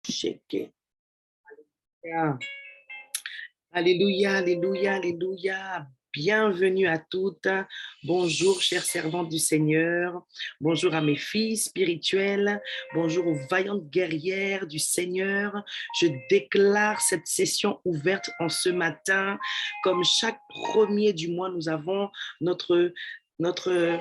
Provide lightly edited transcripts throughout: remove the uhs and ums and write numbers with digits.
Shake. Yeah. Alléluia, alléluia, alléluia. Bienvenue à toutes. Bonjour, chers servantes du Seigneur. Bonjour à mes filles spirituelles. Bonjour aux vaillantes guerrières du Seigneur. Je déclare cette session ouverte en ce matin. Comme chaque premier du mois, nous avons notre notre,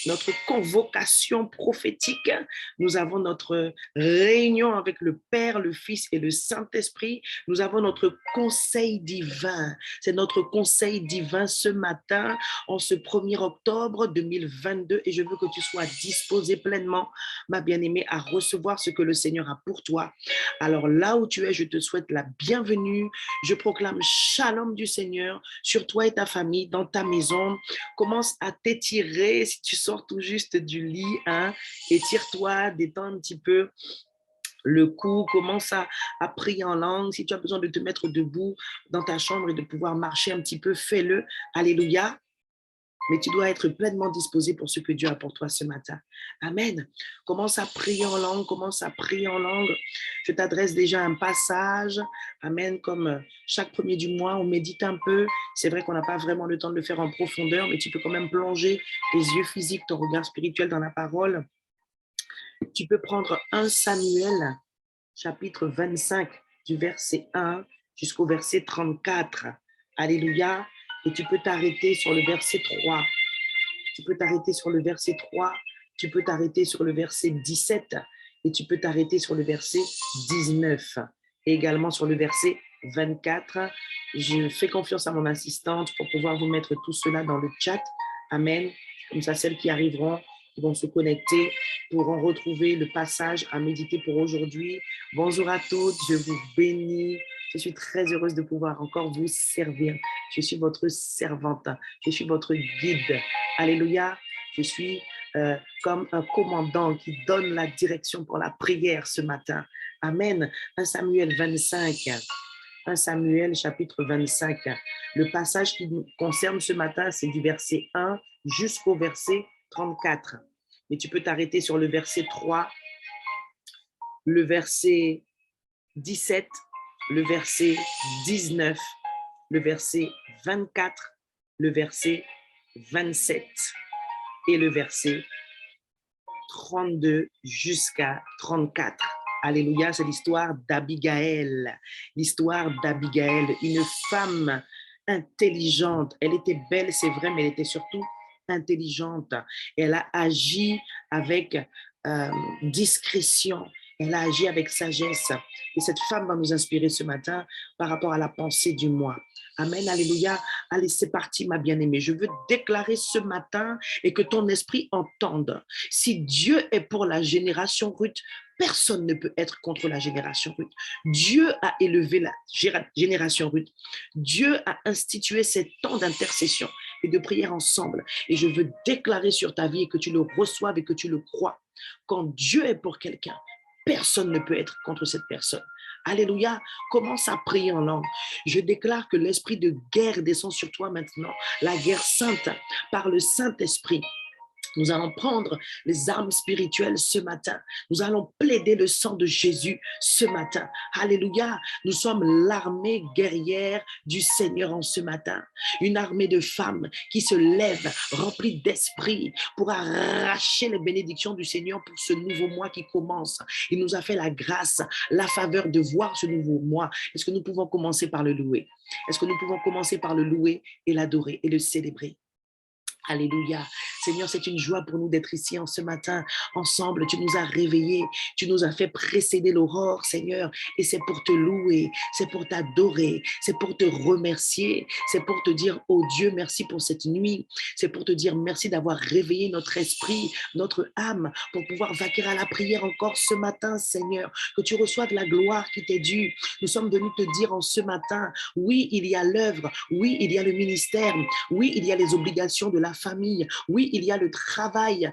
notre convocation prophétique. Nous avons notre réunion avec le Père, le Fils et le Saint-Esprit. Nous avons notre conseil divin. C'est notre conseil divin ce matin, en ce 1er octobre 2022. Et je veux que tu sois disposé pleinement, ma bien-aimée, à recevoir ce que le Seigneur a pour toi. Alors là où tu es, je te souhaite la bienvenue. Je proclame shalom du Seigneur sur toi et ta famille, dans ta maison. Commence à t'étirer si tu sors tout juste du lit. Étire-toi, détends un petit peu le cou, commence à prier en langue. Si tu as besoin de te mettre debout dans ta chambre et de pouvoir marcher un petit peu, fais-le. Alléluia. Mais tu dois être pleinement disposé pour ce que Dieu a pour toi ce matin. Amen. Commence à prier en langue, commence à prier en langue. Je t'adresse déjà un passage. Amen. Comme chaque premier du mois, on médite un peu. C'est vrai qu'on n'a pas vraiment le temps de le faire en profondeur, mais tu peux quand même plonger tes yeux physiques, ton regard spirituel dans la parole. Tu peux prendre 1 Samuel, chapitre 25, du verset 1 jusqu'au verset 34. Alléluia. Et tu peux t'arrêter sur le verset 3. Tu peux t'arrêter sur le verset 3. Tu peux t'arrêter sur le verset 17. Et tu peux t'arrêter sur le verset 19. Et également sur le verset 24. Je fais confiance à mon assistante pour pouvoir vous mettre tout cela dans le chat. Amen. Comme ça, celles qui arriveront, qui vont se connecter, pourront retrouver le passage à méditer pour aujourd'hui. Bonjour à toutes, je vous bénis. Je suis très heureuse de pouvoir encore vous servir. Je suis votre servante, je suis votre guide. Alléluia. Je suis comme un commandant qui donne la direction pour la prière ce matin. Amen. 1 Samuel 25. 1 Samuel chapitre 25. Le passage qui nous concerne ce matin, c'est du verset 1 jusqu'au verset 34. Mais tu peux t'arrêter sur le verset 3, le verset 17, le verset 19, le verset 24, le verset 27 et le verset 32 jusqu'à 34. Alléluia, c'est l'histoire d'Abigaël. L'histoire d'Abigaël, une femme intelligente. Elle était belle, c'est vrai, mais elle était surtout intelligente. Elle a agi avec discrétion. Elle a agi avec sagesse. Et cette femme va nous inspirer ce matin par rapport à la pensée du mois. Amen, alléluia. Allez, c'est parti, ma bien-aimée. Je veux déclarer ce matin et que ton esprit entende. Si Dieu est pour la génération Ruth, personne ne peut être contre la génération Ruth. Dieu a élevé la génération Ruth. Dieu a institué ces temps d'intercession et de prière ensemble. Et je veux déclarer sur ta vie et que tu le reçoives et que tu le crois. Quand Dieu est pour quelqu'un, personne ne peut être contre cette personne. Alléluia, commence à prier en langue. Je déclare que l'esprit de guerre descend sur toi maintenant, la guerre sainte par le Saint-Esprit. Nous allons prendre les armes spirituelles ce matin. Nous allons plaider le sang de Jésus ce matin. Alléluia. Nous sommes l'armée guerrière du Seigneur en ce matin. Une armée de femmes qui se lèvent remplies d'esprit pour arracher les bénédictions du Seigneur pour ce nouveau mois qui commence. Il nous a fait la grâce, la faveur de voir ce nouveau mois. Est-ce que nous pouvons commencer par le louer? Est-ce que nous pouvons commencer par le louer et l'adorer et le célébrer? Alléluia. Seigneur, c'est une joie pour nous d'être ici en ce matin, ensemble. Tu nous as réveillés, tu nous as fait précéder l'aurore, Seigneur. Et c'est pour te louer, c'est pour t'adorer, c'est pour te remercier, c'est pour te dire, oh Dieu, merci pour cette nuit. C'est pour te dire merci d'avoir réveillé notre esprit, notre âme, pour pouvoir vaquer à la prière encore ce matin, Seigneur. Que tu reçoives la gloire qui t'est due. Nous sommes venus te dire en ce matin, oui, il y a l'œuvre, oui, il y a le ministère, oui, il y a les obligations de la famille, oui, il y a le travail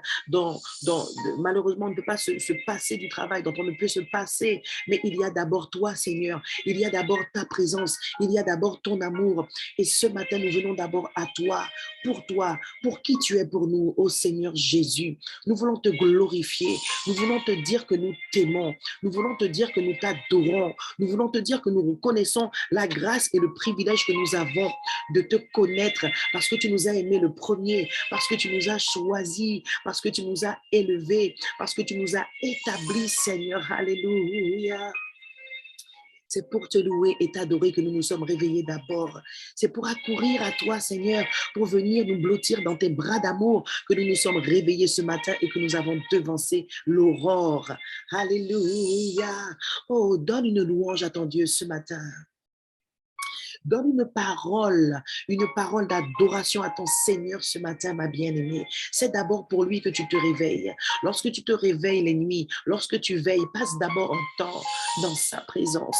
malheureusement, on ne peut pas se passer du travail dont on ne peut se passer, mais il y a d'abord toi, Seigneur, il y a d'abord ta présence, il y a d'abord ton amour. Et ce matin, nous venons d'abord à toi, pour qui tu es pour nous, ô Seigneur Jésus. Nous voulons te glorifier, nous voulons te dire que nous t'aimons, nous voulons te dire que nous t'adorons, nous voulons te dire que nous reconnaissons la grâce et le privilège que nous avons de te connaître parce que tu nous as aimés le premier, parce que tu nous as choisis, parce que tu nous as élevés, parce que tu nous as établis, Seigneur. Alléluia. C'est pour te louer et t'adorer que nous nous sommes réveillés d'abord. C'est pour accourir à toi, Seigneur, pour venir nous blottir dans tes bras d'amour que nous nous sommes réveillés ce matin et que nous avons devancé l'aurore. Alléluia. Oh, donne une louange à ton Dieu ce matin. Donne une parole d'adoration à ton Seigneur ce matin, ma bien-aimée. C'est d'abord pour lui que tu te réveilles. Lorsque tu te réveilles les nuits, lorsque tu veilles, passe d'abord un temps dans sa présence.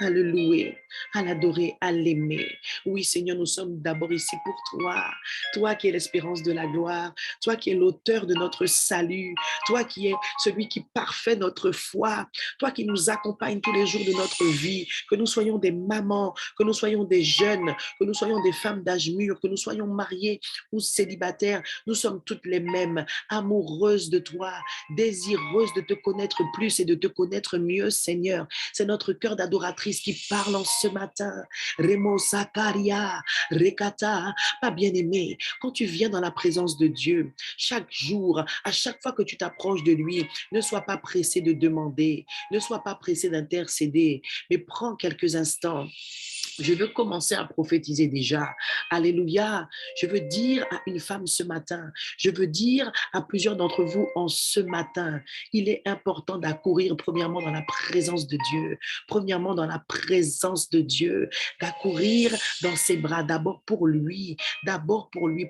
À le louer, à l'adorer, à l'aimer. Oui, Seigneur, nous sommes d'abord ici pour toi. Toi qui es l'espérance de la gloire, toi qui es l'auteur de notre salut, toi qui es celui qui parfait notre foi, toi qui nous accompagne tous les jours de notre vie, que nous soyons des mamans, que nous soyons des jeunes, que nous soyons des femmes d'âge mûr, que nous soyons mariés ou célibataires, nous sommes toutes les mêmes, amoureuses de toi, désireuses de te connaître plus et de te connaître mieux, Seigneur. C'est notre cœur d'adoratrice qui parle en ce matin. Remo Sakaria, Rekata, pas bien-aimé, quand tu viens dans la présence de Dieu, chaque jour, à chaque fois que tu t'approches de lui, ne sois pas pressé de demander, ne sois pas pressé d'intercéder, mais prends quelques instants. Je veux commencer à prophétiser déjà. Alléluia. Je veux dire à une femme ce matin, je veux dire à plusieurs d'entre vous en ce matin, il est important d'accourir premièrement dans la présence de Dieu, premièrement dans la présence de Dieu, d'accourir dans ses bras d'abord pour lui,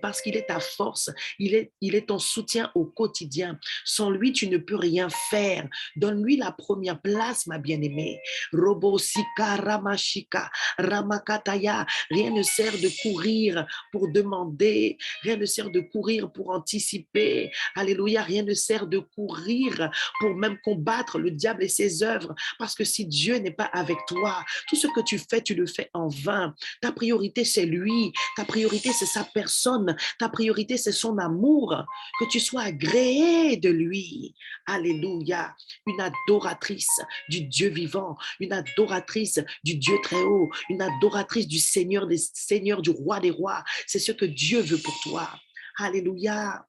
parce qu'il est ta force, il est ton soutien au quotidien. Sans lui, tu ne peux rien faire. Donne-lui la première place, ma bien-aimée. Robo Sika Ramashika. Ramakataya, rien ne sert de courir pour demander, rien ne sert de courir pour anticiper, alléluia, rien ne sert de courir pour même combattre le diable et ses œuvres, parce que si Dieu n'est pas avec toi, tout ce que tu le fais en vain. Ta priorité, c'est lui, ta priorité, c'est sa personne, ta priorité, c'est son amour, que tu sois agréé de lui, alléluia, une adoratrice du Dieu vivant, une adoratrice du Dieu très haut, une adoratrice du Seigneur des Seigneurs, du Roi des Rois. C'est ce que Dieu veut pour toi. Alléluia.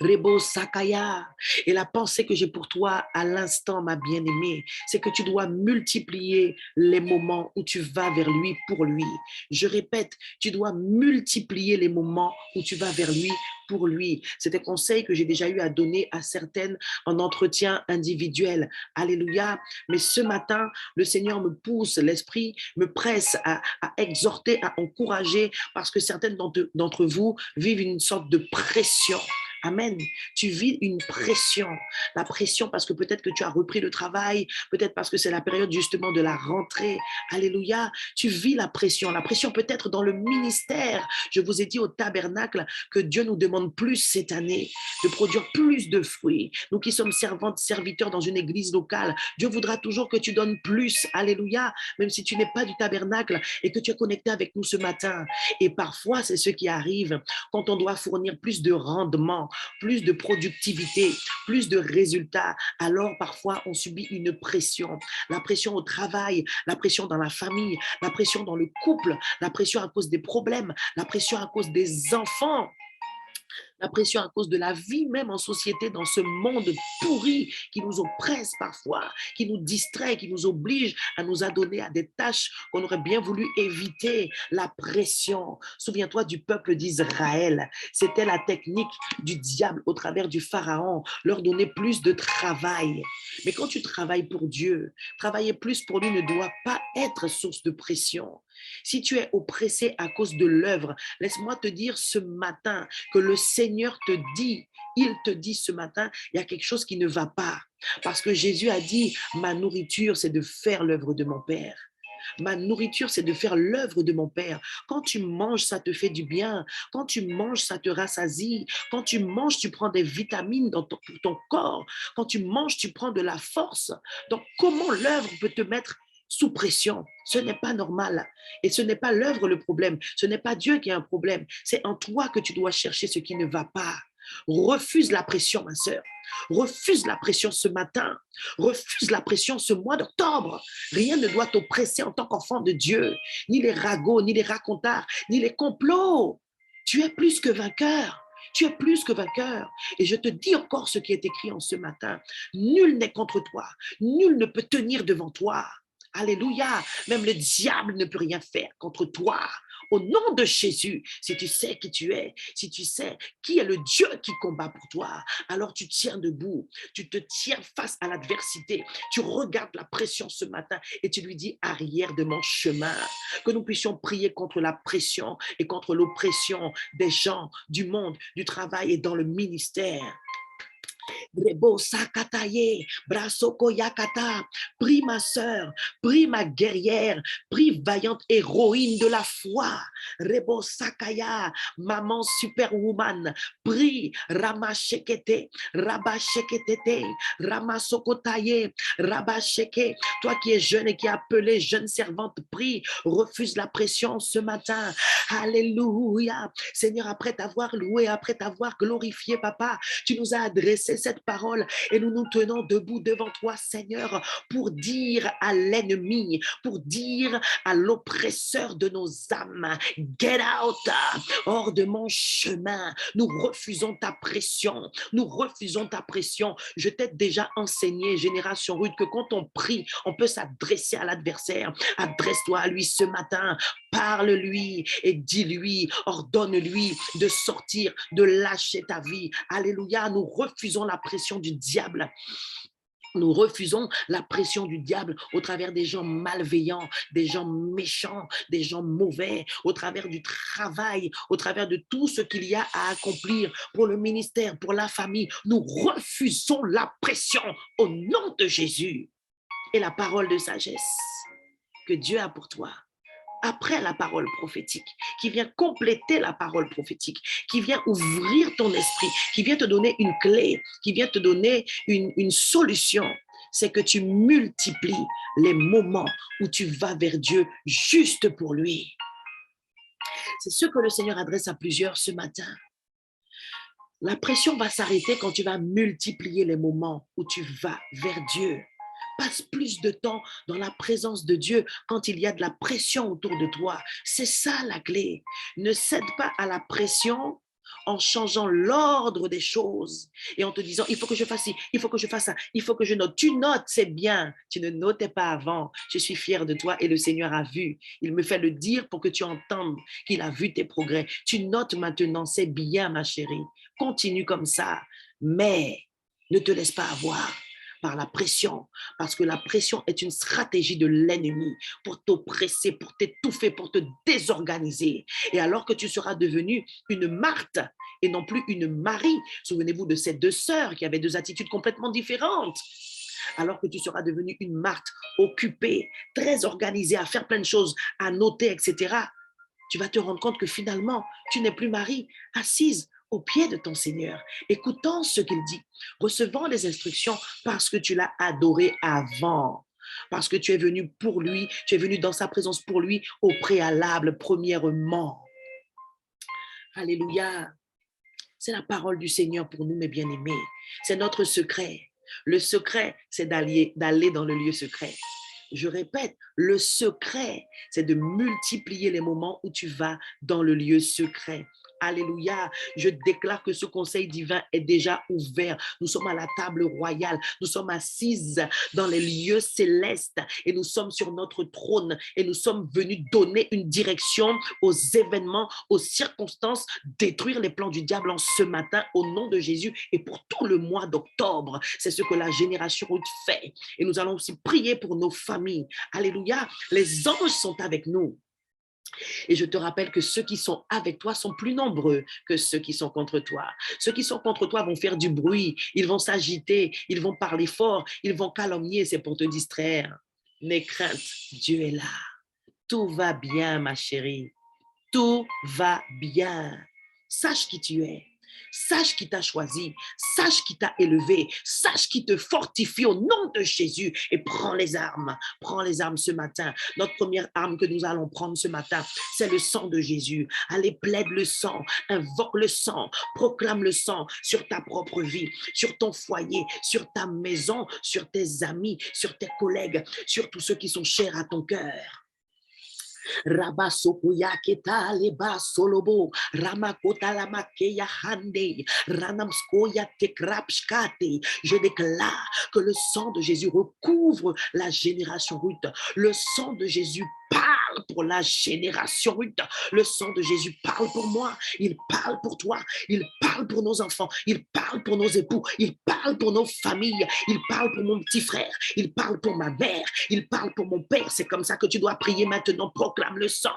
Rebo Sakaya. Et la pensée que j'ai pour toi à l'instant, ma bien-aimée, c'est que tu dois multiplier les moments où tu vas vers lui pour lui. Je répète, tu dois multiplier les moments où tu vas vers lui pour lui. C'est un conseil que j'ai déjà eu à donner à certaines en entretien individuel. Alléluia. Mais ce matin, le Seigneur me pousse, l'Esprit me presse à exhorter, à encourager, parce que certaines d'entre vous vivent une sorte de pression. Amen. Tu vis une pression. La pression parce que peut-être que tu as repris le travail, peut-être parce que c'est la période justement de la rentrée. Alléluia. Tu vis la pression. La pression peut-être dans le ministère. Je vous ai dit au tabernacle que Dieu nous demande plus cette année, de produire plus de fruits. Nous qui sommes servantes, serviteurs dans une église locale, Dieu voudra toujours que tu donnes plus. Alléluia. Même si tu n'es pas du tabernacle et que tu es connecté avec nous ce matin. Et parfois, c'est ce qui arrive quand on doit fournir plus de rendement, plus de productivité, plus de résultats. Alors parfois, on subit une pression. La pression au travail, la pression dans la famille, la pression dans le couple, la pression à cause des problèmes, la pression à cause des enfants. La pression à cause de la vie même en société dans ce monde pourri qui nous oppresse parfois, qui nous distrait, qui nous oblige à nous adonner à des tâches qu'on aurait bien voulu éviter. La pression. Souviens-toi du peuple d'Israël. C'était la technique du diable au travers du pharaon, leur donner plus de travail. Mais quand tu travailles pour Dieu, travailler plus pour lui ne doit pas être source de pression. Si tu es oppressé à cause de l'œuvre, laisse-moi te dire ce matin que le Seigneur te dit, il te dit ce matin, il y a quelque chose qui ne va pas. Parce que Jésus a dit, ma nourriture, c'est de faire l'œuvre de mon Père. Ma nourriture, c'est de faire l'œuvre de mon Père. Quand tu manges, ça te fait du bien. Quand tu manges, ça te rassasie. Quand tu manges, tu prends des vitamines pour ton corps. Quand tu manges, tu prends de la force. Donc, comment l'œuvre peut te mettre sous pression? Ce n'est pas normal. Et ce n'est pas l'œuvre le problème. Ce n'est pas Dieu qui a un problème. C'est en toi que tu dois chercher ce qui ne va pas. Refuse la pression, ma sœur. Refuse la pression ce matin. Refuse la pression ce mois d'octobre. Rien ne doit t'oppresser en tant qu'enfant de Dieu. Ni les ragots, ni les racontards, ni les complots. Tu es plus que vainqueur. Tu es plus que vainqueur. Et je te dis encore ce qui est écrit en ce matin. Nul n'est contre toi. Nul ne peut tenir devant toi. Alléluia. Même le diable ne peut rien faire contre toi. Au nom de Jésus, si tu sais qui tu es, si tu sais qui est le Dieu qui combat pour toi, alors tu tiens debout, tu te tiens face à l'adversité, tu regardes la pression ce matin et tu lui dis arrière de mon chemin. Que nous puissions prier contre la pression et contre l'oppression des gens, du monde, du travail et dans le ministère. Rebo sakataye, brasoko yakata, prie ma sœur, prie ma guerrière, prie vaillante héroïne de la foi. Rebo sakaya, maman superwoman, prie ramashekete, rabashekete, ramasokotaye, rabasheke. Toi qui es jeune et qui es appelée jeune servante, prie, refuse la pression ce matin. Alléluia. Seigneur, après t'avoir loué, après t'avoir glorifié, papa, tu nous as adressé cette parole et nous nous tenons debout devant toi, Seigneur, pour dire à l'ennemi, pour dire à l'oppresseur de nos âmes, get out, hors de mon chemin. Nous refusons ta pression, nous refusons ta pression. Je t'ai déjà enseigné, génération rude, que quand on prie, on peut s'adresser à l'adversaire. Adresse-toi à lui ce matin, parle-lui et dis-lui, ordonne-lui de sortir, de lâcher ta vie. Alléluia, nous refusons la pression du diable. Nous refusons la pression du diable au travers des gens malveillants, des gens méchants, des gens mauvais, au travers du travail, au travers de tout ce qu'il y a à accomplir pour le ministère, pour la famille. Nous refusons la pression au nom de Jésus. Et la parole de sagesse que Dieu a pour toi, après la parole prophétique, qui vient compléter la parole prophétique, qui vient ouvrir ton esprit, qui vient te donner une clé, qui vient te donner une solution, c'est que tu multiplies les moments où tu vas vers Dieu juste pour lui. C'est ce que le Seigneur adresse à plusieurs ce matin. La pression va s'arrêter quand tu vas multiplier les moments où tu vas vers Dieu. Passe plus de temps dans la présence de Dieu quand il y a de la pression autour de toi. C'est ça la clé. Ne cède pas à la pression en changeant l'ordre des choses et en te disant, il faut que je fasse ci, il faut que je fasse ça, il faut que je note. Tu notes, c'est bien. Tu ne notais pas avant. Je suis fière de toi et le Seigneur a vu. Il me fait le dire pour que tu entendes qu'il a vu tes progrès. Tu notes maintenant, c'est bien, ma chérie. Continue comme ça, mais ne te laisse pas avoir par la pression, parce que la pression est une stratégie de l'ennemi pour t'oppresser, pour t'étouffer, pour te désorganiser. Et alors que tu seras devenue une Marthe et non plus une Marie, souvenez-vous de ces deux sœurs qui avaient deux attitudes complètement différentes. Alors que tu seras devenue une Marthe occupée, très organisée, à faire plein de choses, à noter, etc., tu vas te rendre compte que finalement, tu n'es plus Marie, assise au pied de ton Seigneur, écoutant ce qu'il dit, recevant les instructions parce que tu l'as adoré avant, parce que tu es venu pour lui, tu es venu dans sa présence pour lui au préalable, premièrement. Alléluia. C'est la parole du Seigneur pour nous, mes bien-aimés. C'est notre secret. Le secret, c'est d'aller dans le lieu secret. Je répète, le secret, c'est de multiplier les moments où tu vas dans le lieu secret. Alléluia. Je déclare que ce conseil divin est déjà ouvert. Nous sommes à la table royale. Nous sommes assises dans les lieux célestes et nous sommes sur notre trône et nous sommes venus donner une direction aux événements, aux circonstances, détruire les plans du diable en ce matin au nom de Jésus et pour tout le mois d'octobre. C'est ce que la génération Ruth fait. Et nous allons aussi prier pour nos familles. Alléluia. Les anges sont avec nous. Et je te rappelle que ceux qui sont avec toi sont plus nombreux que ceux qui sont contre toi. Ceux qui sont contre toi vont faire du bruit, ils vont s'agiter, ils vont parler fort, ils vont calomnier, c'est pour te distraire. N'aie crainte, Dieu est là. Tout va bien, ma chérie. Tout va bien. Sache qui tu es. Sache qui t'a choisi, sache qui t'a élevé, sache qui te fortifie au nom de Jésus et prends les armes ce matin. Notre première arme que nous allons prendre ce matin, c'est le sang de Jésus. Allez, plaide le sang, invoque le sang, proclame le sang sur ta propre vie, sur ton foyer, sur ta maison, sur tes amis, sur tes collègues, sur tous ceux qui sont chers à ton cœur. Rabasokuya keta leba solobo ramakota lamakeya hande ranamskoya tekrapskate. Je déclare que le sang de Jésus recouvre la génération Ruth. Le sang de Jésus parle pour la génération Ruth. Le sang de Jésus parle pour moi. Il parle pour toi. Il parle pour nos enfants. Il parle pour nos époux. Il parle pour nos familles. Il parle pour mon petit frère. Il parle pour ma mère. Il parle pour mon père. C'est comme ça que tu dois prier maintenant. Proclame le sang.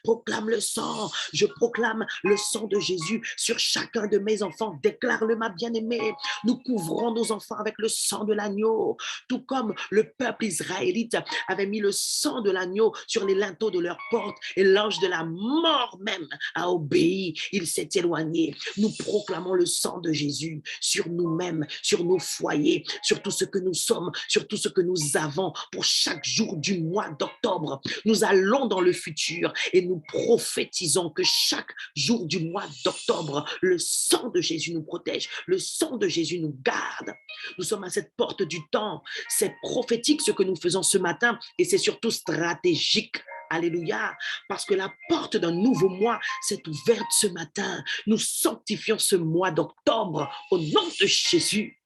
Proclame le sang. Je proclame le sang de Jésus sur chacun de mes enfants. Déclare-le, ma bien-aimée. Nous couvrons nos enfants avec le sang de l'agneau. Tout comme le peuple israélite avait mis le sang de l'agneau sur les linteaux de leur porte et l'ange de la mort même a obéi. Il s'est éloigné. Nous proclamons le sang de Jésus sur nous-mêmes, sur nos foyers, sur tout ce que nous sommes, sur tout ce que nous avons pour chaque jour du mois d'octobre. Nous allons dans le futur et nous prophétisons que chaque jour du mois d'octobre, le sang de Jésus nous protège, le sang de Jésus nous garde. Nous sommes à cette porte du temps. C'est prophétique ce que nous faisons ce matin et c'est surtout stratégique. Alléluia, parce que la porte d'un nouveau mois s'est ouverte ce matin. Nous sanctifions ce mois d'octobre au nom de Jésus.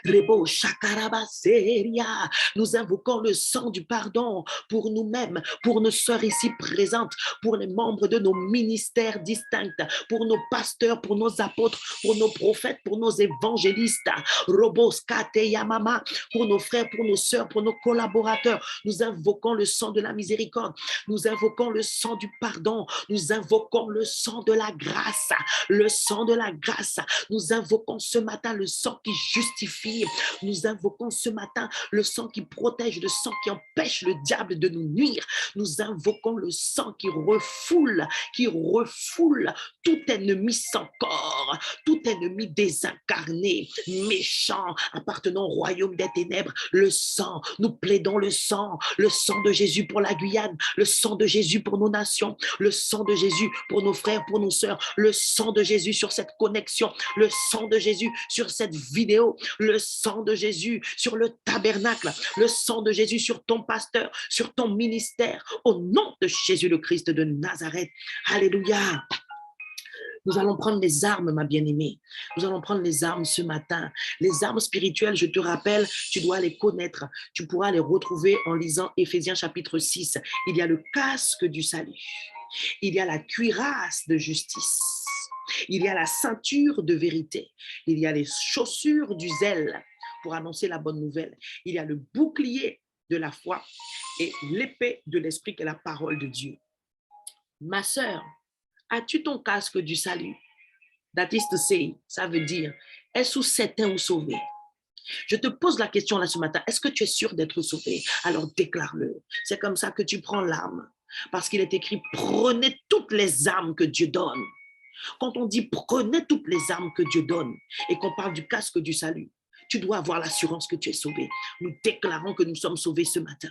Rebo Shakarabaseria. Nous invoquons le sang du pardon pour nous-mêmes, pour nos sœurs ici présentes, pour les membres de nos ministères distincts, pour nos pasteurs, pour nos apôtres, pour nos prophètes, pour nos évangélistes. Robos Kateyamama, pour nos frères, pour nos sœurs, pour nos collaborateurs. Nous invoquons le sang de la miséricorde. Nous invoquons le sang du pardon. Nous invoquons le sang de la grâce. Le sang de la grâce. Nous invoquons ce matin le sang qui justifie. Nous invoquons ce matin le sang qui protège, le sang qui empêche le diable de nous nuire. Nous invoquons le sang qui refoule tout ennemi sans corps, tout ennemi désincarné, méchant, appartenant au royaume des ténèbres. Le sang, nous plaidons le sang de Jésus pour la Guyane, le sang de Jésus pour nos nations, le sang de Jésus pour nos frères, pour nos sœurs, le sang de Jésus sur cette connexion, le sang de Jésus sur cette vidéo, le sang de Jésus sur le tabernacle, le sang de Jésus sur ton pasteur, sur ton ministère, au nom de Jésus le Christ de Nazareth. Alléluia. Nous allons prendre les armes, ma bien-aimée. Nous allons prendre les armes ce matin. Les armes spirituelles, je te rappelle, tu dois les connaître. Tu pourras les retrouver en lisant Éphésiens chapitre 6. Il y a le casque du salut. Il y a la cuirasse de justice. Il y a la ceinture de vérité. Il y a les chaussures du zèle pour annoncer la bonne nouvelle. Il y a le bouclier de la foi et l'épée de l'esprit qui est la parole de Dieu. Ma sœur, as-tu ton casque du salut? That is to say, ça veut dire, est-ce certain ou sauvé? Je te pose la question là ce matin, est-ce que tu es sûr d'être sauvé? Alors déclare-le. C'est comme ça que tu prends l'arme. Parce qu'il est écrit, prenez toutes les armes que Dieu donne. Quand on dit prenez toutes les armes que Dieu donne et qu'on parle du casque du salut, tu dois avoir l'assurance que tu es sauvé. Nous déclarons que nous sommes sauvés ce matin.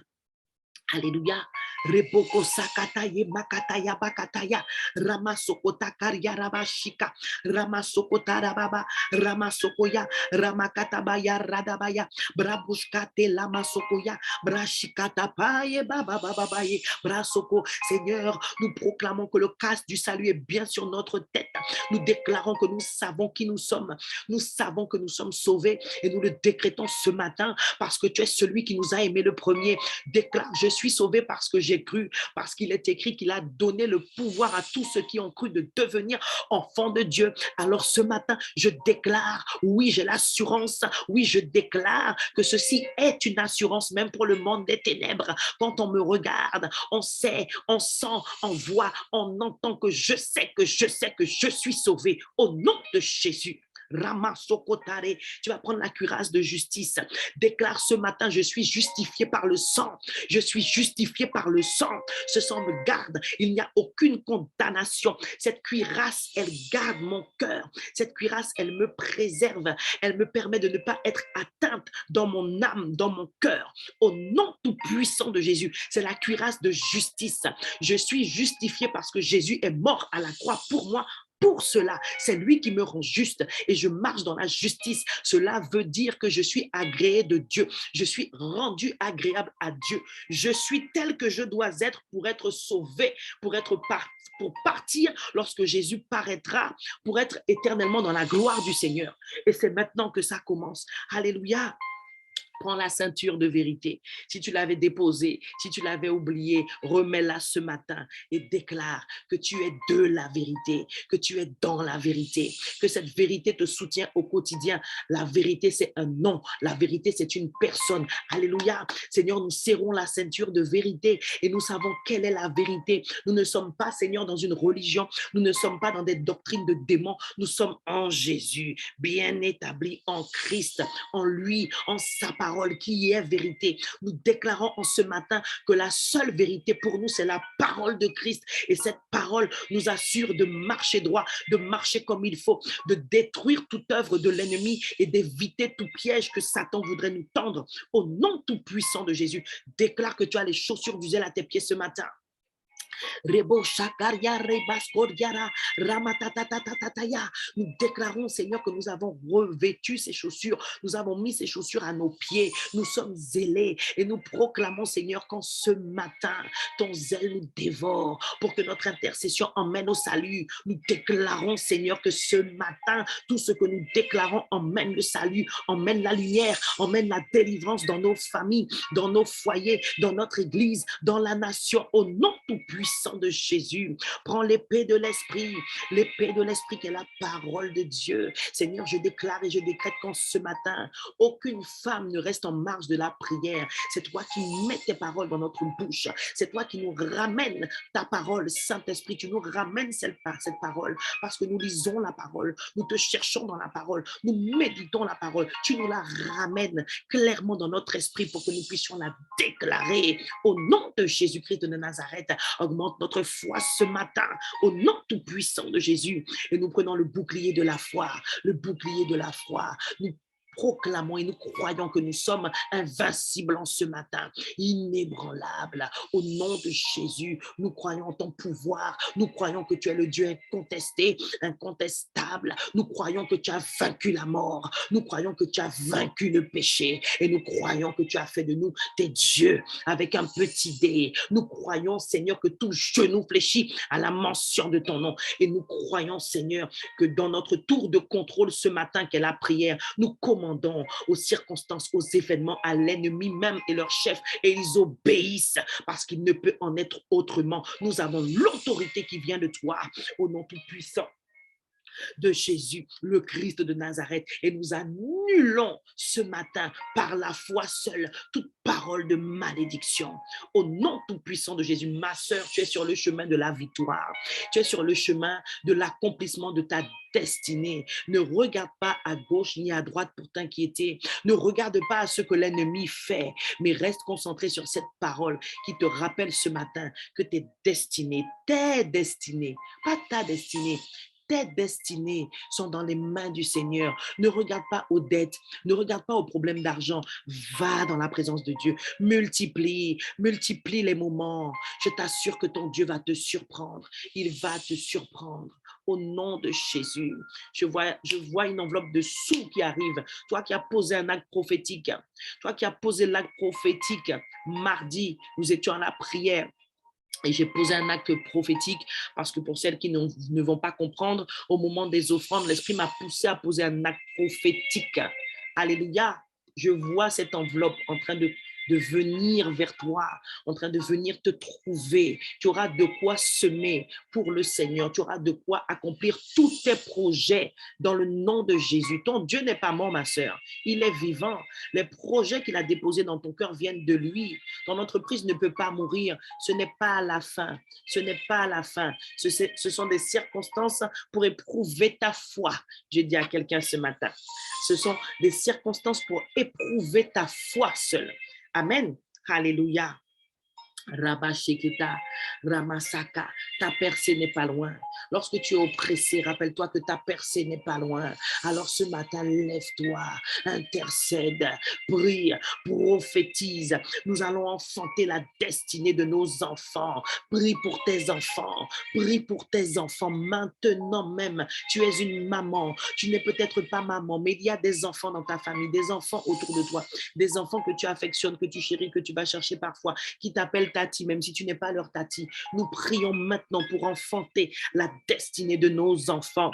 Alléluia. Repoko sakataye makataya bakataya ramasokota karya rabashika ramasokota rababa ramasokoya ramakatabaya radabaya brabushkate lamasokoya brashikata paye baba babaye brasoko. Seigneur, nous proclamons que le casque du salut est bien sur notre tête. Nous déclarons que nous savons qui nous sommes. Nous savons que nous sommes sauvés et nous le décrétons ce matin parce que tu es celui qui nous a aimés le premier. Déclare, je suis sauvé parce que j'ai cru, parce qu'il est écrit qu'il a donné le pouvoir à tous ceux qui ont cru de devenir enfants de Dieu. Alors ce matin, je déclare, oui, j'ai l'assurance, oui, je déclare que ceci est une assurance même pour le monde des ténèbres. Quand on me regarde, on sait, on sent, on voit, on entend que je sais que je suis sauvé au nom de Jésus. Ramasokotare. Tu vas prendre la cuirasse de justice. Déclare ce matin, je suis justifié par le sang. Je suis justifié par le sang. Ce sang me garde. Il n'y a aucune condamnation. Cette cuirasse, elle garde mon cœur. Cette cuirasse, elle me préserve. Elle me permet de ne pas être atteinte dans mon âme, dans mon cœur. Au nom tout puissant de Jésus, c'est la cuirasse de justice. Je suis justifié parce que Jésus est mort à la croix pour moi. Pour cela, c'est lui qui me rend juste et je marche dans la justice. Cela veut dire que je suis agréé de Dieu. Je suis rendu agréable à Dieu. Je suis tel que je dois être sauvé, pour partir lorsque Jésus paraîtra, pour être éternellement dans la gloire du Seigneur. Et c'est maintenant que ça commence. Alléluia. Prends la ceinture de vérité. Si tu l'avais déposée, si tu l'avais oubliée, remets-la ce matin et déclare que tu es de la vérité, que tu es dans la vérité, que cette vérité te soutient au quotidien. La vérité, c'est un nom. La vérité, c'est une personne. Alléluia. Seigneur, nous serrons la ceinture de vérité et nous savons quelle est la vérité. Nous ne sommes pas, Seigneur, dans une religion. Nous ne sommes pas dans des doctrines de démons. Nous sommes en Jésus, bien établis en Christ, en lui, en sa parole qui est vérité. Nous déclarons en ce matin que la seule vérité pour nous, c'est la parole de Christ. Et cette parole nous assure de marcher droit, de marcher comme il faut, de détruire toute œuvre de l'ennemi et d'éviter tout piège que Satan voudrait nous tendre. Au nom tout puissant de Jésus, déclare que tu as les chaussures du zèle à tes pieds ce matin. Rebo Shakaria Rebaskoriara Ramatatatataya. Nous déclarons, Seigneur, que nous avons revêtu ces chaussures, nous avons mis ces chaussures à nos pieds, nous sommes zélés et nous proclamons, Seigneur, qu'en ce matin, ton zèle nous dévore pour que notre intercession emmène au salut. Nous déclarons, Seigneur, que ce matin, tout ce que nous déclarons emmène le salut, emmène la lumière, emmène la délivrance dans nos familles, dans nos foyers, dans notre église, dans la nation, au nom tout puissant de Jésus. Prends l'épée de l'esprit qui est la parole de Dieu. Seigneur, je déclare et je décrète qu'en ce matin, aucune femme ne reste en marge de la prière. C'est toi qui mets tes paroles dans notre bouche. C'est toi qui nous ramènes ta parole, Saint-Esprit. Tu nous ramènes cette parole parce que nous lisons la parole. Nous te cherchons dans la parole. Nous méditons la parole. Tu nous la ramènes clairement dans notre esprit pour que nous puissions la déclarer. Au nom de Jésus-Christ de Nazareth, augmente notre foi ce matin au nom tout puissant de Jésus. Et nous prenons le bouclier de la foi, le bouclier de la foi. Nous proclamons et nous croyons que nous sommes invincibles en ce matin, inébranlables. Au nom de Jésus, nous croyons en ton pouvoir. Nous croyons que tu es le Dieu incontesté, incontestable. Nous croyons que tu as vaincu la mort. Nous croyons que tu as vaincu le péché. Et nous croyons que tu as fait de nous tes dieux avec un petit dé. Nous croyons, Seigneur, que tout genou fléchit à la mention de ton nom. Et nous croyons, Seigneur, que dans notre tour de contrôle ce matin qu'est la prière, nous commandons aux circonstances, aux événements, à l'ennemi même et leur chef, et ils obéissent parce qu'il ne peut en être autrement. Nous avons l'autorité qui vient de toi, au nom tout puissant de Jésus, le Christ de Nazareth, et nous annulons ce matin par la foi seule toute parole de malédiction. Au nom tout puissant de Jésus, ma sœur, tu es sur le chemin de la victoire. Tu es sur le chemin de l'accomplissement de ta destinée. Ne regarde pas à gauche ni à droite pour t'inquiéter. Ne regarde pas à ce que l'ennemi fait, mais reste concentré sur cette parole qui te rappelle ce matin que tes destinées, pas ta destinée, tes destinées sont dans les mains du Seigneur. Ne regarde pas aux dettes, ne regarde pas aux problèmes d'argent. Va dans la présence de Dieu. Multiplie les moments. Je t'assure que ton Dieu va te surprendre. Il va te surprendre. Au nom de Jésus, je vois une enveloppe de sous qui arrive. Toi qui as posé un acte prophétique, mardi, nous étions à la prière. Et j'ai posé un acte prophétique parce que pour celles qui ne vont pas comprendre, au moment des offrandes, l'Esprit m'a poussé à poser un acte prophétique. Alléluia. Je vois cette enveloppe en train de de venir vers toi, en train de venir te trouver. Tu auras de quoi semer pour le Seigneur. Tu auras de quoi accomplir tous tes projets dans le nom de Jésus. Ton Dieu n'est pas mort, ma sœur. Il est vivant. Les projets qu'il a déposés dans ton cœur viennent de lui. Ton entreprise ne peut pas mourir. Ce n'est pas la fin. Ce n'est pas la fin. Ce sont des circonstances pour éprouver ta foi. J'ai dit à quelqu'un ce matin. Ce sont des circonstances pour éprouver ta foi seule. Amen. Alléluia. Rabashekita, Ramasaka, ta percée n'est pas loin. Lorsque tu es oppressé, rappelle-toi que ta percée n'est pas loin. Alors ce matin, lève-toi, intercède, prie, prophétise. Nous allons enfanter la destinée de nos enfants. Prie pour tes enfants, prie pour tes enfants maintenant même. Tu es une maman, tu n'es peut-être pas maman, mais il y a des enfants dans ta famille, des enfants autour de toi, des enfants que tu affectionnes, que tu chéris, que tu vas chercher parfois, qui t'appellent tati, même si tu n'es pas leur tati. Nous prions maintenant pour enfanter la destinée de nos enfants.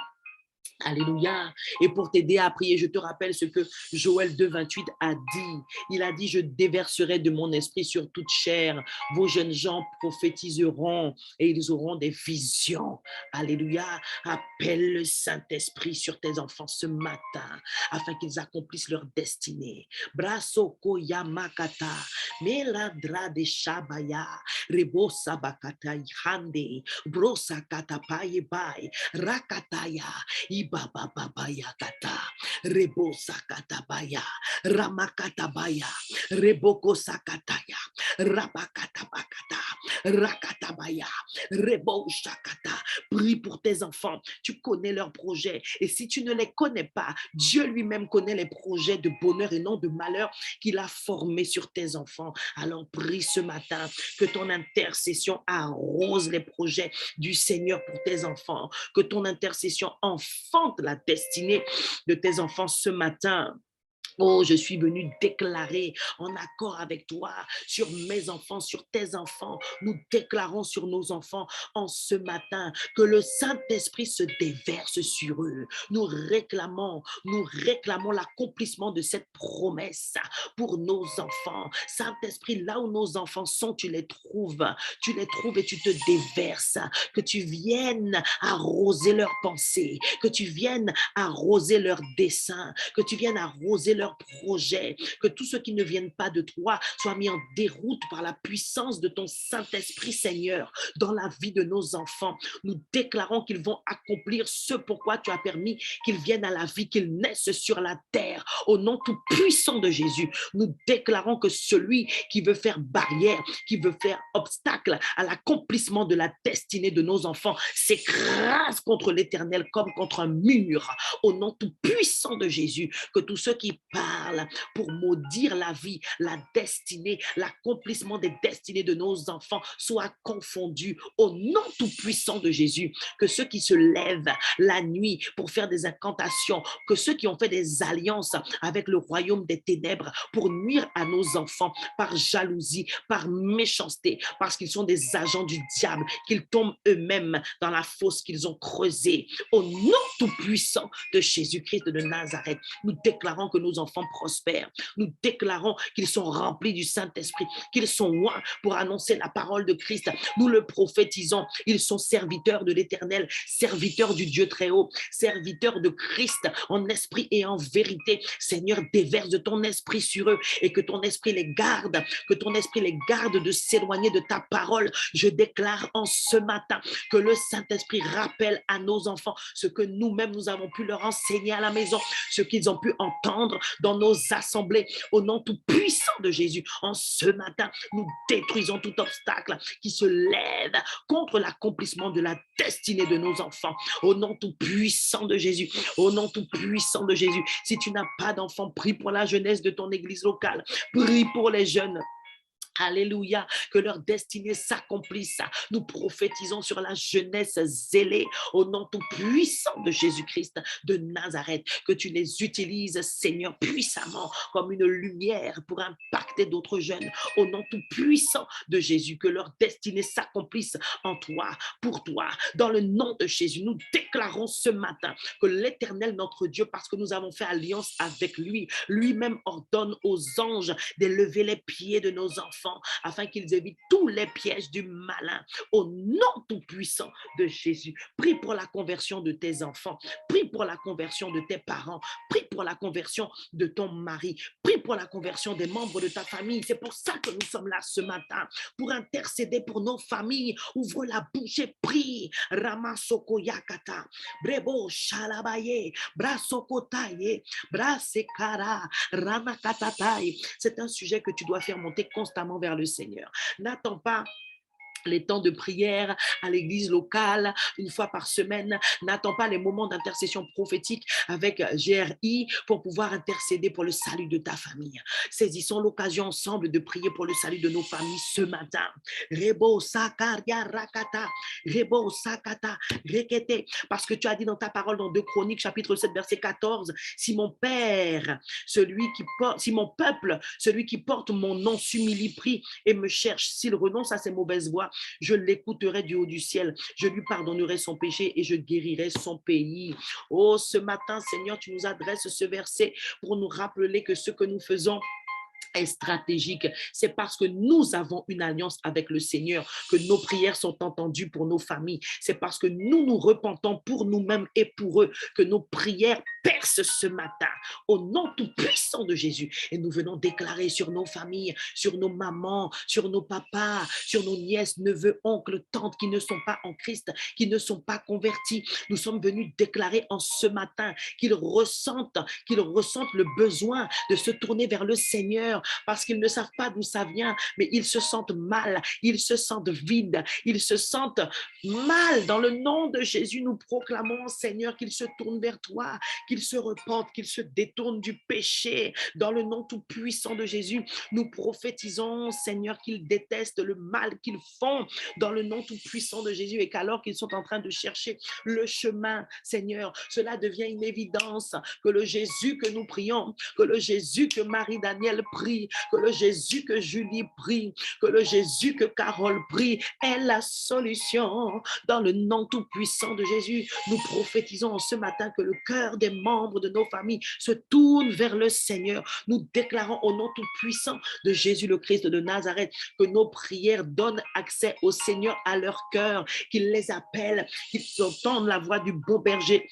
Alléluia. Et pour t'aider à prier, je te rappelle ce que Joël 2,28 a dit. Il a dit, je déverserai de mon esprit sur toute chair. Vos jeunes gens prophétiseront et ils auront des visions. Alléluia. Appelle le Saint-Esprit sur tes enfants ce matin afin qu'ils accomplissent leur destinée. Brasoko yamakata, meladra de shabaya, rebo sabakata yhande, brosakata paye bay, rakataya, Ibababaya kata, rebo sakatabaya, ramakatabaya, reboko sakataya, rabakatabakata, rakatabaya, rebo shakata. Prie pour tes enfants. Tu connais leurs projets. Et si tu ne les connais pas, Dieu lui-même connaît les projets de bonheur et non de malheur qu'il a formés sur tes enfants. Alors prie ce matin que ton intercession arrose les projets du Seigneur pour tes enfants, que ton intercession enfante la destinée de tes enfants ce matin. Oh, je suis venu déclarer en accord avec toi sur mes enfants, sur tes enfants. Nous déclarons sur nos enfants en ce matin que le Saint-Esprit se déverse sur eux. Nous réclamons l'accomplissement de cette promesse pour nos enfants. Saint-Esprit, là où nos enfants sont, tu les trouves et tu te déverses. Que tu viennes arroser leurs pensées, que tu viennes arroser leurs desseins, que tu viennes arroser leurs projets, que tous ceux qui ne viennent pas de toi soient mis en déroute par la puissance de ton Saint-Esprit, Seigneur, dans la vie de nos enfants. Nous déclarons qu'ils vont accomplir ce pourquoi tu as permis qu'ils viennent à la vie, qu'ils naissent sur la terre. Au nom tout puissant de Jésus, nous déclarons que celui qui veut faire barrière, qui veut faire obstacle à l'accomplissement de la destinée de nos enfants, s'écrase contre l'Éternel comme contre un mur. Au nom tout puissant de Jésus, que tous ceux qui parlent pour maudire la vie, la destinée, l'accomplissement des destinées de nos enfants soient confondus au nom tout puissant de Jésus. Que ceux qui se lèvent la nuit pour faire des incantations, que ceux qui ont fait des alliances avec le royaume des ténèbres pour nuire à nos enfants par jalousie, par méchanceté, parce qu'ils sont des agents du diable, qu'ils tombent eux-mêmes dans la fosse qu'ils ont creusée. Au nom tout puissant de Jésus-Christ de Nazareth, nous déclarons que nos enfants prospèrent. Nous déclarons qu'ils sont remplis du Saint-Esprit, qu'ils sont loin pour annoncer la parole de Christ. Nous le prophétisons. Ils sont serviteurs de l'Éternel, serviteurs du Dieu très haut, serviteurs de Christ en esprit et en vérité. Seigneur, déverse de ton esprit sur eux et que ton esprit les garde, de s'éloigner de ta parole. Je déclare en ce matin que le Saint-Esprit rappelle à nos enfants ce que nous-mêmes nous avons pu leur enseigner à la maison, ce qu'ils ont pu entendre dans nos assemblées. Au nom tout puissant de Jésus, en ce matin, nous détruisons tout obstacle qui se lève contre l'accomplissement de la destinée de nos enfants. Au nom tout puissant de Jésus, au nom tout puissant de Jésus. Si tu n'as pas d'enfant, prie pour la jeunesse de ton église locale, prie pour les jeunes. Alléluia, que leur destinée s'accomplisse. Nous prophétisons sur la jeunesse zélée au nom tout puissant de Jésus-Christ de Nazareth, que tu les utilises, Seigneur, puissamment comme une lumière pour impacter d'autres jeunes au nom tout puissant de Jésus, que leur destinée s'accomplisse en toi, pour toi, dans le nom de Jésus. Nous déclarons ce matin que l'Éternel, notre Dieu, parce que nous avons fait alliance avec lui, lui-même ordonne aux anges d'élever les pieds de nos enfants afin qu'ils évitent tous les pièges du malin. Au nom tout-puissant de Jésus, prie pour la conversion de tes enfants, prie pour la conversion de tes parents, prie pour la conversion de ton mari, prie pour la conversion des membres de ta famille. C'est pour ça que nous sommes là ce matin, pour intercéder pour nos familles. Ouvre la bouche et prie. Ramasoko yakata, brebo shalabaye, brasokotaye, brasekara, ranakatatai. C'est un sujet que tu dois faire monter constamment vers le Seigneur. N'attends pas les temps de prière à l'église locale, une fois par semaine. N'attends pas les moments d'intercession prophétique avec GRI pour pouvoir intercéder pour le salut de ta famille. Saisissons l'occasion ensemble de prier pour le salut de nos familles ce matin. Rebo sakaria rakata, rebo sakata, rekete. Parce que tu as dit dans ta parole dans 2 Chroniques, chapitre 7, verset 14, si mon père, si mon peuple, celui qui porte mon nom s'humilie, prie et me cherche, s'il renonce à ses mauvaises voies, je l'écouterai du haut du ciel, je lui pardonnerai son péché et je guérirai son pays. Oh, ce matin, Seigneur, tu nous adresses ce verset pour nous rappeler que ce que nous faisons est stratégique. C'est parce que nous avons une alliance avec le Seigneur que nos prières sont entendues pour nos familles. C'est parce que nous nous repentons pour nous-mêmes et pour eux que nos prières percent ce matin au nom tout puissant de Jésus. Et nous venons déclarer sur nos familles, sur nos mamans, sur nos papas, sur nos nièces, neveux, oncles, tantes qui ne sont pas en Christ, qui ne sont pas convertis. Nous sommes venus déclarer en ce matin qu'ils ressentent le besoin de se tourner vers le Seigneur, parce qu'ils ne savent pas d'où ça vient, mais ils se sentent mal, ils se sentent vides, ils se sentent mal. Dans le nom de Jésus, nous proclamons, Seigneur, qu'ils se tournent vers toi, qu'ils se repentent, qu'ils se détournent du péché. Dans le nom tout puissant de Jésus, nous prophétisons, Seigneur, qu'ils détestent le mal qu'ils font dans le nom tout puissant de Jésus, et qu'alors qu'ils sont en train de chercher le chemin, Seigneur, cela devient une évidence que le Jésus que nous prions, que le Jésus que Marie-Daniel prie, que le Jésus que Julie prie, que le Jésus que Carole prie est la solution. Dans le nom tout puissant de Jésus, nous prophétisons ce matin que le cœur des membres de nos familles se tourne vers le Seigneur. Nous déclarons au nom tout puissant de Jésus le Christ de Nazareth que nos prières donnent accès au Seigneur à leur cœur, qu'il les appelle, qu'ils entendent la voix du bon berger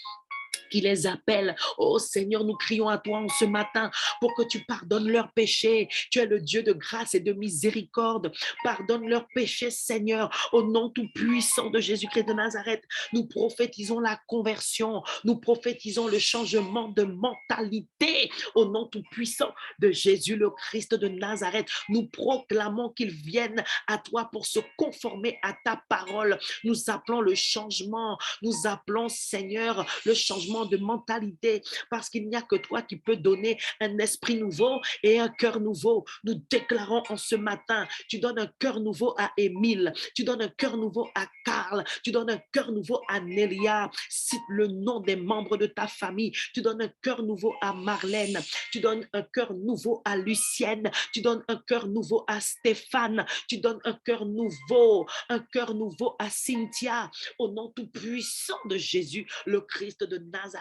qui les appelle. Oh Seigneur, nous crions à toi en ce matin pour que tu pardonnes leurs péchés. Tu es le Dieu de grâce et de miséricorde. Pardonne leurs péchés, Seigneur, au nom tout puissant de Jésus-Christ de Nazareth. Nous prophétisons la conversion. Nous prophétisons le changement de mentalité au nom tout puissant de Jésus le Christ de Nazareth. Nous proclamons qu'ils viennent à toi pour se conformer à ta parole. Nous appelons le changement. Nous appelons, Seigneur, le changement de mentalité, parce qu'il n'y a que toi qui peux donner un esprit nouveau et un cœur nouveau. Nous déclarons en ce matin, tu donnes un cœur nouveau à Émile, tu donnes un cœur nouveau à Karl, tu donnes un cœur nouveau à Nélia. Cite le nom des membres de ta famille. Tu donnes un cœur nouveau à Marlène, tu donnes un cœur nouveau à Lucienne, tu donnes un cœur nouveau à Stéphane, tu donnes un cœur nouveau à Cynthia, au nom tout puissant de Jésus, le Christ de Nazareth,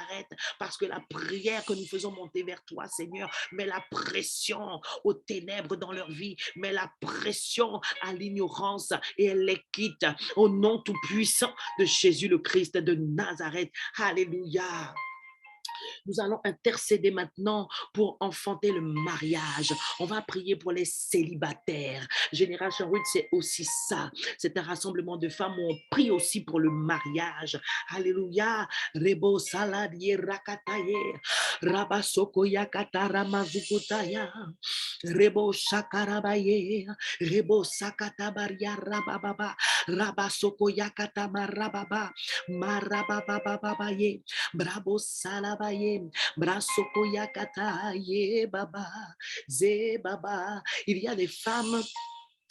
parce que la prière que nous faisons monter vers toi, Seigneur, met la pression aux ténèbres dans leur vie, met la pression à l'ignorance et elle les quitte au nom tout puissant de Jésus, le Christ de Nazareth. Alléluia. Nous allons intercéder maintenant pour enfanter le mariage. On va prier pour les célibataires. Génération Ruth, c'est aussi ça. C'est un rassemblement de femmes où on prie aussi pour le mariage. Alléluia. Rebo saladier rakataye. Rabasoko yakata ramazukutaya. Rebo shakarabaye. Rebo sakatabaria rabababa. Rabasoko yakata marababa. Marababababaye. Bravo salabaye, brasoko yakata ye baba, ze baba. Il y a des femmes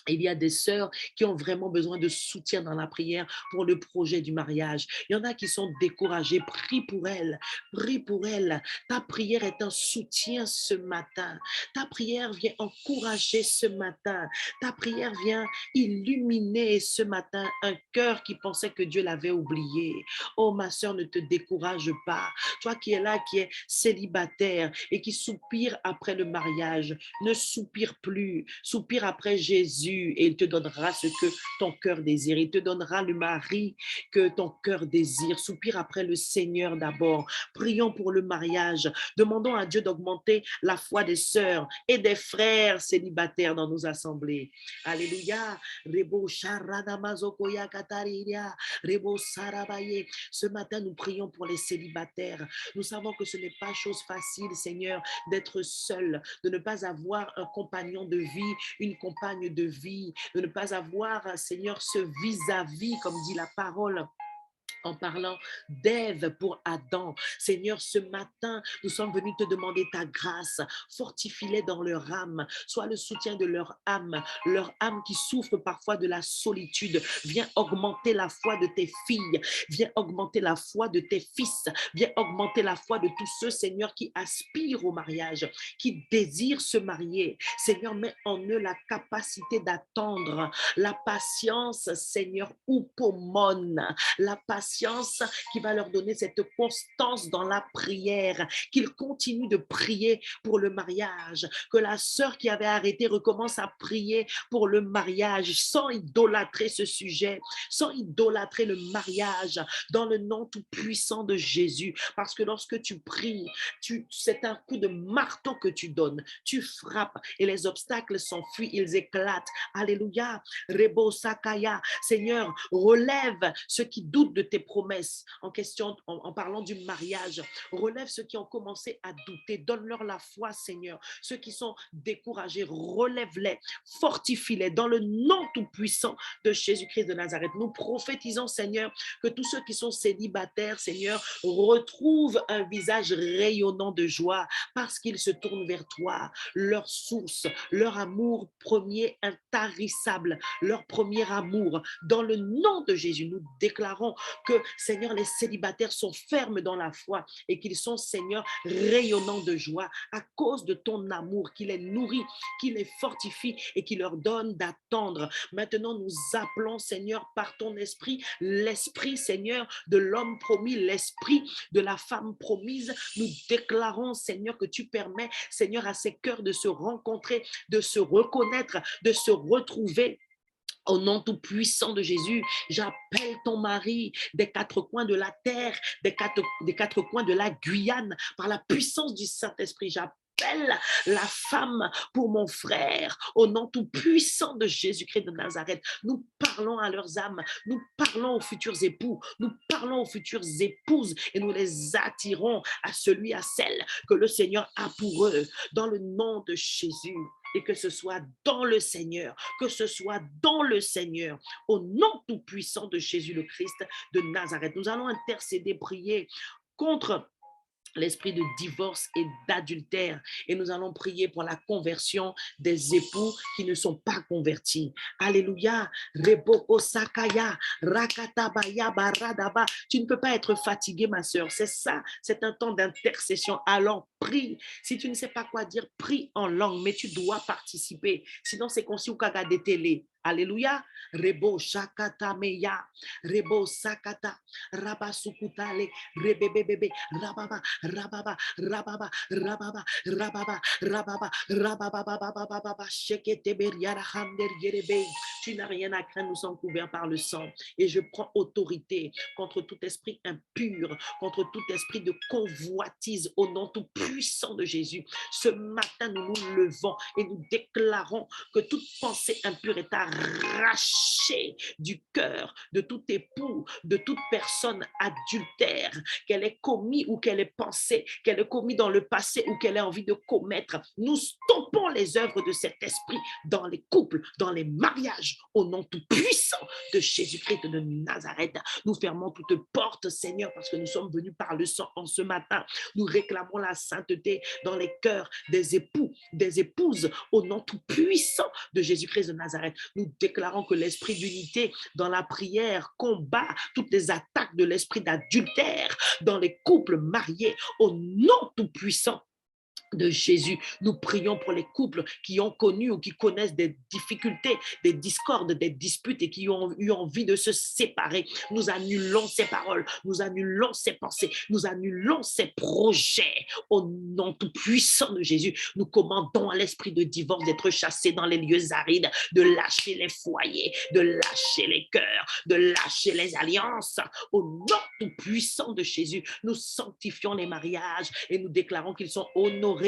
Il y a des sœurs qui ont vraiment besoin de soutien dans la prière pour le projet du mariage. Il y en a qui sont découragées. Prie pour elles. Prie pour elles. Ta prière est un soutien ce matin. Ta prière vient encourager ce matin. Ta prière vient illuminer ce matin un cœur qui pensait que Dieu l'avait oublié. Oh, ma sœur, ne te décourage pas. Toi qui es là, qui es célibataire et qui soupire après le mariage, ne soupire plus. Soupire après Jésus et il te donnera ce que ton cœur désire. Il te donnera le mari que ton cœur désire. Soupire après le Seigneur d'abord. Prions pour le mariage. Demandons à Dieu d'augmenter la foi des sœurs et des frères célibataires dans nos assemblées. Alléluia. Rebo sharadamazokoya katariria. Rebo sarabaye. Ce matin, nous prions pour les célibataires. Nous savons que ce n'est pas chose facile, Seigneur, d'être seul, de ne pas avoir un compagnon de vie, une compagne de vie, de ne pas avoir, Seigneur, ce vis-à-vis, comme dit la parole, en parlant d'Ève pour Adam. Seigneur, ce matin, nous sommes venus te demander ta grâce. Fortifie-les dans leur âme. Sois le soutien de leur âme qui souffre parfois de la solitude. Viens augmenter la foi de tes filles. Viens augmenter la foi de tes fils. Viens augmenter la foi de tous ceux, Seigneur, qui aspirent au mariage, qui désirent se marier. Seigneur, mets en eux la capacité d'attendre, la patience, Seigneur, upomone, la patience qui va leur donner cette constance dans la prière, qu'ils continuent de prier pour le mariage, que la sœur qui avait arrêté recommence à prier pour le mariage sans idolâtrer ce sujet, sans idolâtrer le mariage, dans le nom tout puissant de Jésus, parce que lorsque tu pries, c'est un coup de marteau que tu donnes, tu frappes et les obstacles s'enfuient, ils éclatent. Alléluia. Rebo Sakaya. Seigneur, relève ceux qui doutent de tes promesses en question, en parlant du mariage. Relève ceux qui ont commencé à douter. Donne-leur la foi, Seigneur. Ceux qui sont découragés, relève-les, fortifie-les dans le nom tout-puissant de Jésus-Christ de Nazareth. Nous prophétisons, Seigneur, que tous ceux qui sont célibataires, Seigneur, retrouvent un visage rayonnant de joie parce qu'ils se tournent vers toi, leur source, leur amour premier intarissable, leur premier amour. Dans le nom de Jésus, nous déclarons que, Seigneur, les célibataires sont fermes dans la foi et qu'ils sont, Seigneur, rayonnants de joie à cause de ton amour qui les nourrit, qui les fortifie et qui leur donne d'attendre. Maintenant, nous appelons, Seigneur, par ton esprit, l'esprit, Seigneur, de l'homme promis, l'esprit de la femme promise. Nous déclarons, Seigneur, que tu permets, Seigneur, à ces cœurs de se rencontrer, de se reconnaître, de se retrouver. Au nom tout puissant de Jésus, j'appelle ton mari des quatre coins de la terre, des quatre coins de la Guyane, par la puissance du Saint-Esprit. J'appelle la femme pour mon frère, au nom tout puissant de Jésus-Christ de Nazareth. Nous parlons à leurs âmes, nous parlons aux futurs époux, nous parlons aux futures épouses et nous les attirons à celui, à celle que le Seigneur a pour eux, dans le nom de Jésus. Et que ce soit dans le Seigneur, que ce soit dans le Seigneur, au nom tout-puissant de Jésus le Christ de Nazareth. Nous allons intercéder, prier contre l'esprit de divorce et d'adultère. Et nous allons prier pour la conversion des époux qui ne sont pas convertis. Alléluia. Reboko sakaya, rakatabaya baradaba. Tu ne peux pas être fatigué, ma sœur. C'est ça, c'est un temps d'intercession. Alors, prie. Si tu ne sais pas quoi dire, prie en langue, mais tu dois participer. Sinon, c'est comme si vous regardez télé. Alléluia. Rebo shakata meya, rebo sakata, rabasukutale, rebebebebe, rababa, rababa, rababa, rababa, rababa, rababa, rababa, sheketeberiara hamder yerebe. Tu n'as rien à craindre, nous sommes couverts par le sang. Et je prends autorité contre tout esprit impur, contre tout esprit de convoitise au nom tout puissant de Jésus. Ce matin, nous nous levons et nous déclarons que toute pensée impure est arrachée du cœur de tout époux, de toute personne adultère, qu'elle ait commis ou qu'elle ait pensé, qu'elle ait commis dans le passé ou qu'elle ait envie de commettre. Nous stoppons les œuvres de cet esprit dans les couples, dans les mariages, mariage au nom tout puissant de Jésus-Christ de Nazareth. Nous fermons toute porte, Seigneur, parce que nous sommes venus par le sang en ce matin. Nous réclamons la sainteté dans les cœurs des époux, des épouses, au nom tout puissant de Jésus-Christ de Nazareth. Nous déclarons que l'esprit d'unité dans la prière combat toutes les attaques de l'esprit d'adultère dans les couples mariés au nom tout puissant de Jésus. Nous prions pour les couples qui ont connu ou qui connaissent des difficultés, des discordes, des disputes et qui ont eu envie de se séparer. Nous annulons ces paroles, nous annulons ces pensées, nous annulons ces projets au nom tout puissant de Jésus. Nous commandons à l'esprit de divorce d'être chassé dans les lieux arides, de lâcher les foyers, de lâcher les cœurs, de lâcher les alliances au nom tout puissant de Jésus. Nous sanctifions les mariages et nous déclarons qu'ils sont honorés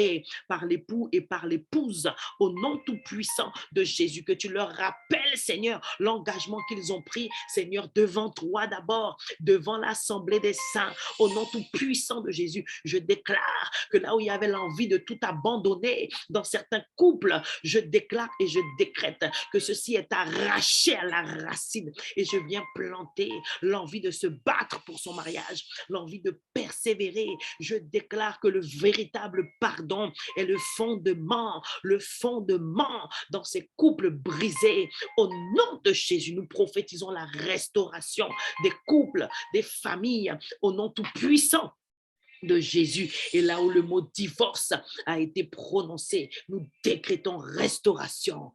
par l'époux et par l'épouse au nom tout puissant de Jésus, que tu leur rappelles, Seigneur, l'engagement qu'ils ont pris, Seigneur, devant toi d'abord, devant l'assemblée des saints, au nom tout puissant de Jésus. Je déclare que là où il y avait l'envie de tout abandonner dans certains couples, je déclare et je décrète que ceci est arraché à la racine et je viens planter l'envie de se battre pour son mariage, l'envie de persévérer. Je déclare que le véritable pardon est le fondement dans ces couples brisés. Au nom de Jésus, nous prophétisons la restauration des couples, des familles, au nom tout puissant de Jésus. Et là où le mot divorce a été prononcé, nous décrétons restauration,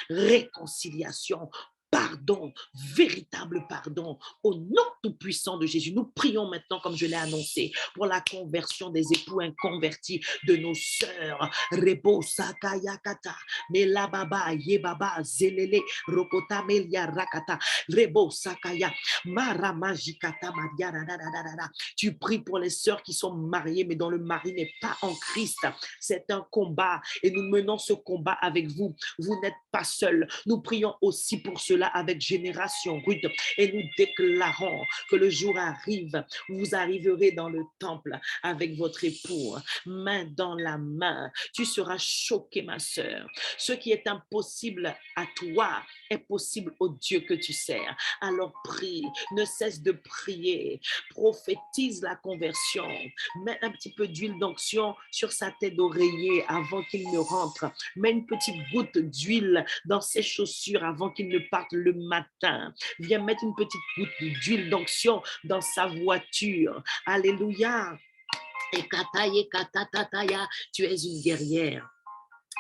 réconciliation, pardon, véritable pardon, au nom tout-puissant de Jésus. Nous prions maintenant, comme je l'ai annoncé, pour la conversion des époux inconvertis de nos sœurs. Rebo Sakayakata, Melababa, Yebaba, Zelele, Rokota, Melia, Rakata, Rebo Sakaya, Maramajikata, Madia, tu pries pour les sœurs qui sont mariées, mais dont le mari n'est pas en Christ. C'est un combat et nous menons ce combat avec vous. Vous n'êtes pas seuls. Nous prions aussi pour cela avec Génération Rude et nous déclarons que le jour arrive, vous arriverez dans le temple avec votre époux, main dans la main. Tu seras choquée, ma sœur. Ce qui est impossible à toi est possible au Dieu que tu sers. Alors prie, ne cesse de prier, prophétise la conversion, mets un petit peu d'huile d'onction sur sa tête d'oreiller avant qu'il ne rentre, mets une petite goutte d'huile dans ses chaussures avant qu'il ne parte le matin, viens mettre une petite goutte d'huile d'onction dans sa voiture. Alléluia. Et kataye, tu es une guerrière.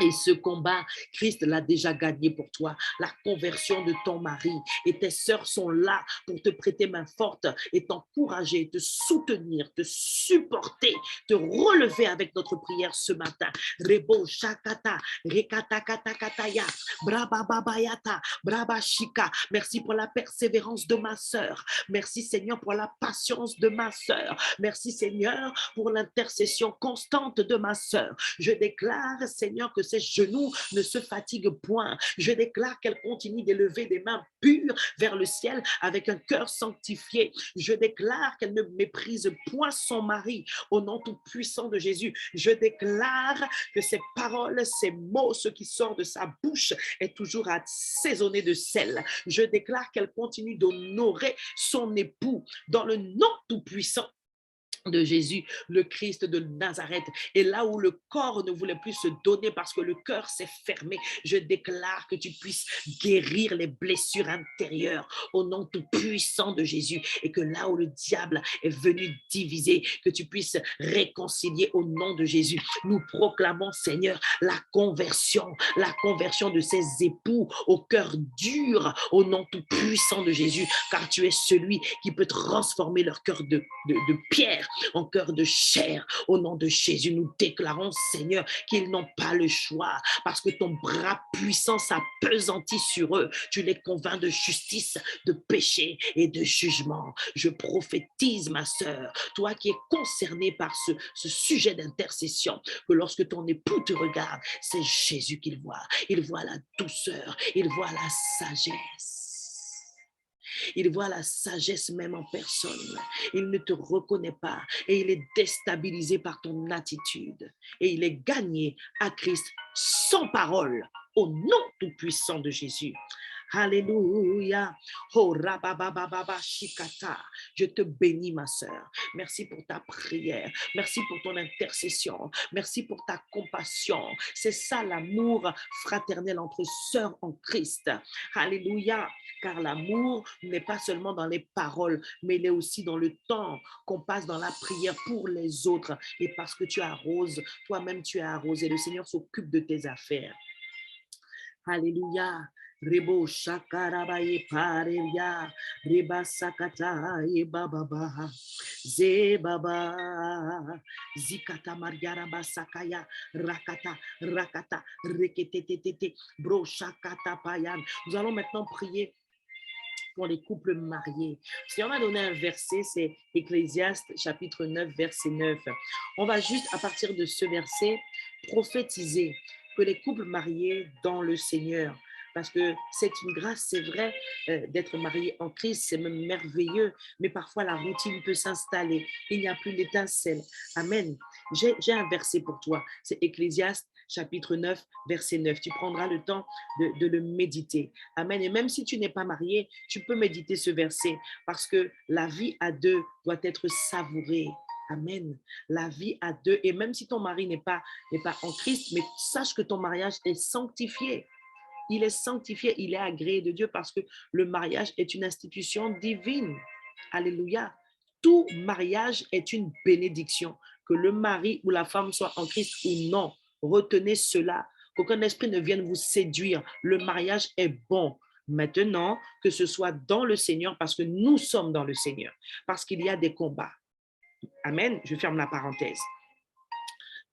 Et ce combat, Christ l'a déjà gagné pour toi. La conversion de ton mari et tes sœurs sont là pour te prêter main forte et t'encourager, te soutenir, te supporter, te relever avec notre prière ce matin. Rebo shakata, rekata kata kataya, braba babayata, braba shika. Merci pour la persévérance de ma sœur. Merci Seigneur pour la patience de ma sœur. Merci Seigneur pour l'intercession constante de ma sœur. Je déclare Seigneur que ses genoux ne se fatiguent point. Je déclare qu'elle continue d'élever des mains pures vers le ciel avec un cœur sanctifié. Je déclare qu'elle ne méprise point son mari au nom tout puissant de Jésus. Je déclare que ses paroles, ses mots, ce qui sort de sa bouche est toujours assaisonné de sel. Je déclare qu'elle continue d'honorer son époux dans le nom tout puissant de Jésus, le Christ de Nazareth. Et là où le corps ne voulait plus se donner parce que le cœur s'est fermé, je déclare que tu puisses guérir les blessures intérieures au nom tout puissant de Jésus et que là où le diable est venu diviser, que tu puisses réconcilier au nom de Jésus. Nous proclamons, Seigneur, la conversion de ces époux au cœur dur au nom tout puissant de Jésus, car tu es celui qui peut transformer leur cœur de pierre en cœur de chair. Au nom de Jésus, nous déclarons, Seigneur, qu'ils n'ont pas le choix parce que ton bras puissant s'appesantit sur eux. Tu les convaincs de justice, de péché et de jugement. Je prophétise, ma sœur, toi qui es concernée par ce sujet d'intercession, que lorsque ton époux te regarde, c'est Jésus qu'il voit. Il voit la douceur, il voit la sagesse. Il voit la sagesse même en personne. Il ne te reconnaît pas et il est déstabilisé par ton attitude. Et il est gagné à Christ sans parole, au nom tout-puissant de Jésus. Alléluia. Oh, rababababa, shikata. Je te bénis, ma sœur. Merci pour ta prière. Merci pour ton intercession. Merci pour ta compassion. C'est ça l'amour fraternel entre sœurs en Christ. Alléluia. Car l'amour n'est pas seulement dans les paroles, mais il est aussi dans le temps qu'on passe dans la prière pour les autres. Et parce que tu arroses, toi-même tu es arrosé. Le Seigneur s'occupe de tes affaires. Alléluia. Rebo shakarabaye pareria, reba sakata ye bababa, ze baba, zikata mariaraba sakaya, rakata, rakata, reketetete, bro shakata payan. Nous allons maintenant prier pour les couples mariés. Si on a donné un verset, c'est Ecclésiaste chapitre 9, verset 9. On va juste à partir de ce verset prophétiser que les couples mariés dans le Seigneur, parce que c'est une grâce, c'est vrai, d'être marié en Christ, c'est même merveilleux, mais parfois la routine peut s'installer, il n'y a plus d'étincelle. Amen. J'ai un verset pour toi, c'est Ecclésiaste chapitre 9, verset 9. Tu prendras le temps de le méditer. Amen. Et même si tu n'es pas marié, tu peux méditer ce verset parce que la vie à deux doit être savourée. Amen. La vie à deux. Et même si ton mari n'est pas en Christ, mais sache que ton mariage est sanctifié. Il est sanctifié, il est agréé de Dieu parce que le mariage est une institution divine. Alléluia. Tout mariage est une bénédiction. Que le mari ou la femme soit en Christ ou non. Retenez cela. Qu'aucun esprit ne vienne vous séduire. Le mariage est bon. Maintenant, que ce soit dans le Seigneur, parce que nous sommes dans le Seigneur, parce qu'il y a des combats. Amen. Je ferme la parenthèse.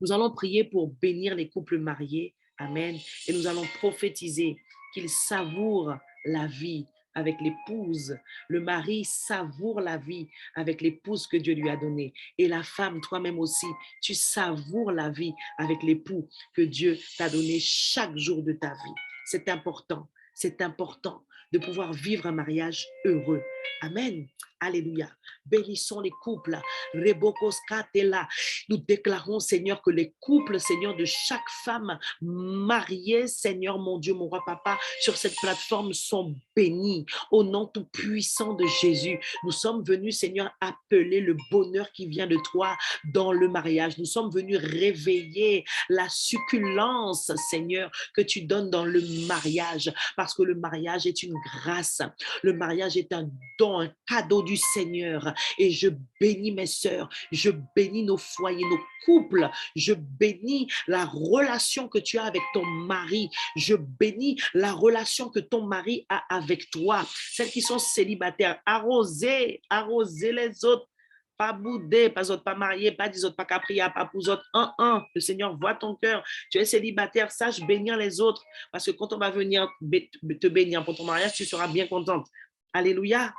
Nous allons prier pour bénir les couples mariés. Amen. Et nous allons prophétiser qu'ils savourent la vie avec l'épouse. Le mari savoure la vie avec l'épouse que Dieu lui a donnée. Et la femme, toi-même aussi, tu savoures la vie avec l'époux que Dieu t'a donné chaque jour de ta vie. C'est important. C'est important de pouvoir vivre un mariage heureux. Amen. Alléluia. Bénissons les couples. Nous déclarons, Seigneur, que les couples, Seigneur, de chaque femme mariée, Seigneur, mon Dieu, mon roi papa, sur cette plateforme sont bénis. Au nom tout puissant de Jésus, nous sommes venus, Seigneur, appeler le bonheur qui vient de toi dans le mariage. Nous sommes venus réveiller la succulence, Seigneur, que tu donnes dans le mariage, parce que le mariage est une grâce. Le mariage est un don, un cadeau du Seigneur. Et je bénis mes sœurs, je bénis nos foyers, nos couples, je bénis la relation que tu as avec ton mari, je bénis la relation que ton mari a avec toi. Celles qui sont célibataires, arrosez les autres. Pas boudé, pas autres, pas marié, pas des autres, pas capria, pas pour autres. Le Seigneur voit ton cœur. Tu es célibataire, sache bénir les autres. Parce que quand on va venir te bénir pour ton mariage, tu seras bien contente. Alléluia.